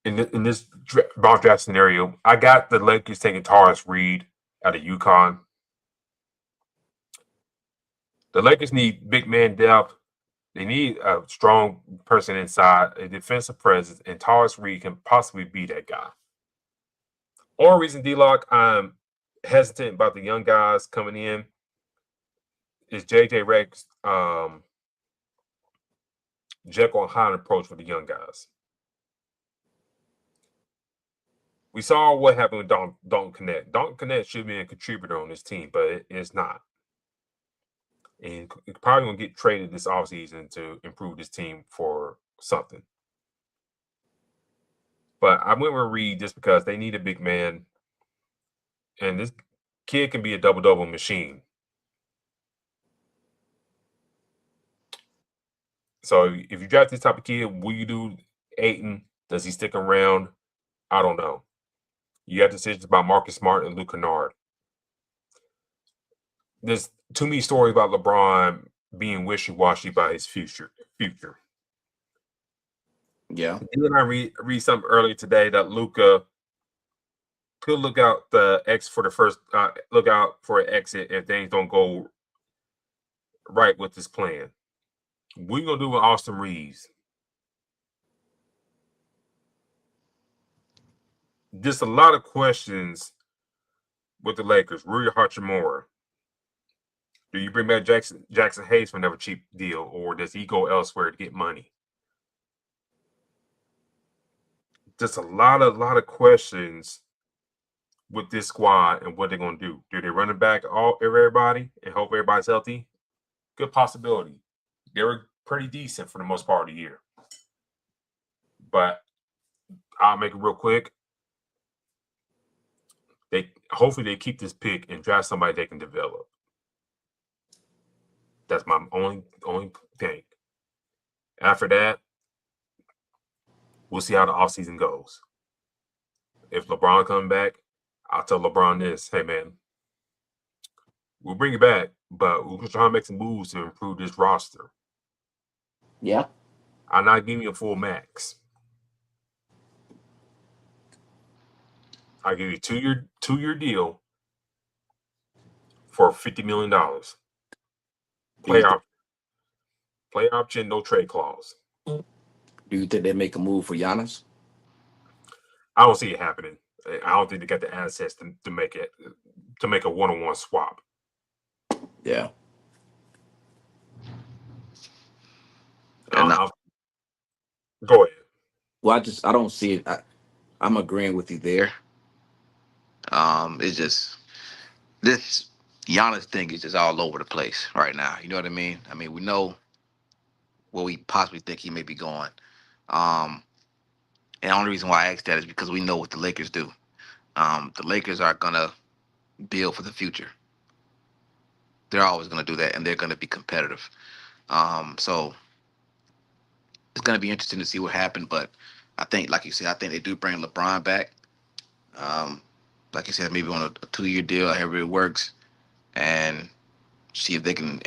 in this mock draft scenario, I got the Lakers taking Darius Reed out of UConn. The Lakers need big man depth. They need a strong person inside, a defensive presence, and Darius Reed can possibly be that guy. Only reason, D-Lock, I'm hesitant about the young guys coming in is JJ Redick's Jekyll and Hyde approach with the young guys. We saw what happened with Dalton Knecht. Dalton Knecht should be a contributor on this team, but it's not. And he's probably going to get traded this offseason to improve this team for something. But I went with Reed just because they need a big man. And this kid can be a double-double machine. So if you draft this type of kid, will you do Ayton? Does he stick around? I don't know. You have decisions about Marcus Smart and Luke Kennard. There's too many stories about LeBron being wishy-washy about his future. Yeah. Didn't I read something earlier today that Luka could look out for an exit if things don't go right with this plan. What are you gonna do with Austin Reeves? Just a lot of questions with the Lakers. Rui Hachimura. Do you bring back Jackson Hayes for another cheap deal, or does he go elsewhere to get money? Just a lot of questions with this squad and what they're gonna do. Do they run it back everybody and hope everybody's healthy? Good possibility. They were pretty decent for the most part of the year. But I'll make it real quick. Hopefully they keep this pick and draft somebody they can develop. That's my only thing. After that, we'll see how the offseason goes. If LeBron comes back, I'll tell LeBron this: hey man, we'll bring it back, but we're trying to make some moves to improve this roster. Yeah. I'm not giving you a full max. I'll give you a two-year deal for $50 million. Play option, no trade clause. Do you think they make a move for Giannis? I don't see it happening. I don't think they got the assets to make a one-on-one swap. Yeah. Go ahead. Well, I don't see it. I'm agreeing with you there. It's just this Giannis thing is just all over the place right now. You know what I mean? I mean, we know where we possibly think he may be going. And the only reason why I ask that is because we know what the Lakers do. The Lakers are gonna build for the future. They're always gonna do that, and they're gonna be competitive. So it's gonna be interesting to see what happened. But I think, like you said, I think they do bring LeBron back. Um, like you said, maybe on a 2-year deal, however it works, and see if they can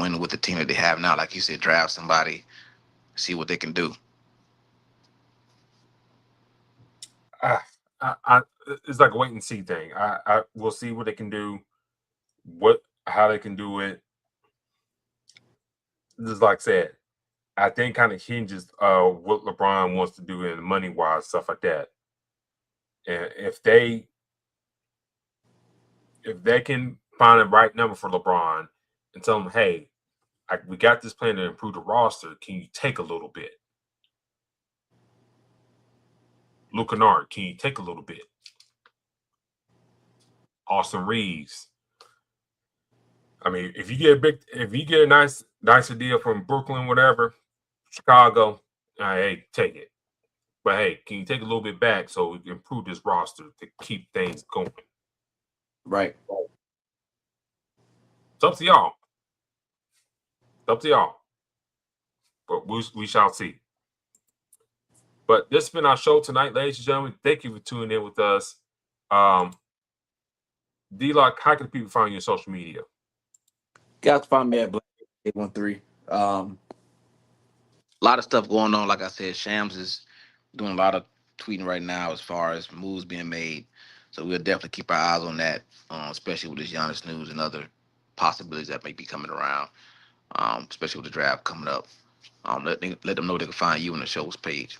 win with the team that they have now. Like you said, draft somebody, see what they can do. It's like a wait and see thing. I will see what they can do, how they can do it. Just like I said, I think kind of hinges what LeBron wants to do in money wise, stuff like that. And if they can find the right number for LeBron and tell him, hey, we got this plan to improve the roster. Can you take a little bit? Luke Kennard, can you take a little bit? Austin Reeves. I mean, if you get a nicer deal from Brooklyn, whatever, Chicago, hey, take it. But hey, can you take a little bit back so we can improve this roster to keep things going? Right. It's up to y'all. It's up to y'all. But we shall see. But this has been our show tonight, ladies and gentlemen. Thank you for tuning in with us. D-Lock, how can people find you on social media? You guys can find me at Black 813. A lot of stuff going on. Like I said, Shams is doing a lot of tweeting right now as far as moves being made. So we'll definitely keep our eyes on that, especially with this Giannis news and other possibilities that may be coming around, especially with the draft coming up. Let them know they can find you on the show's page.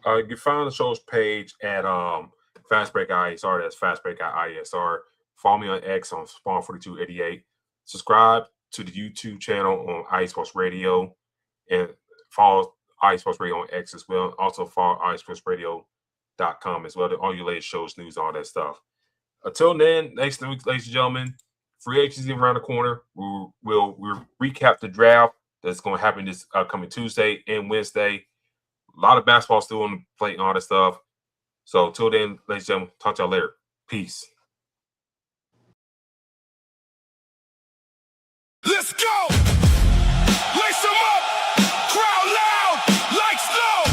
You can find the show's page at Fastbreak ISR. That's Fastbreak ISR. Follow me on X on Spawn4288. Subscribe to the YouTube channel on iSports Radio, and follow iSports Radio on X as well. Also follow iSportsRadio.com as well. All your latest shows, news, all that stuff. Until then, next week, ladies and gentlemen, free agency around the corner. We'll recap the draft that's going to happen this coming Tuesday and Wednesday. A lot of basketball still on the plate and all that stuff. So till then, ladies and gentlemen, talk to y'all later. Peace. Let's go! Lace 'em up! Crowd loud! Like snow!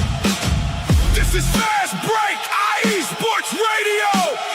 This is Fast Break, IE Sports Radio!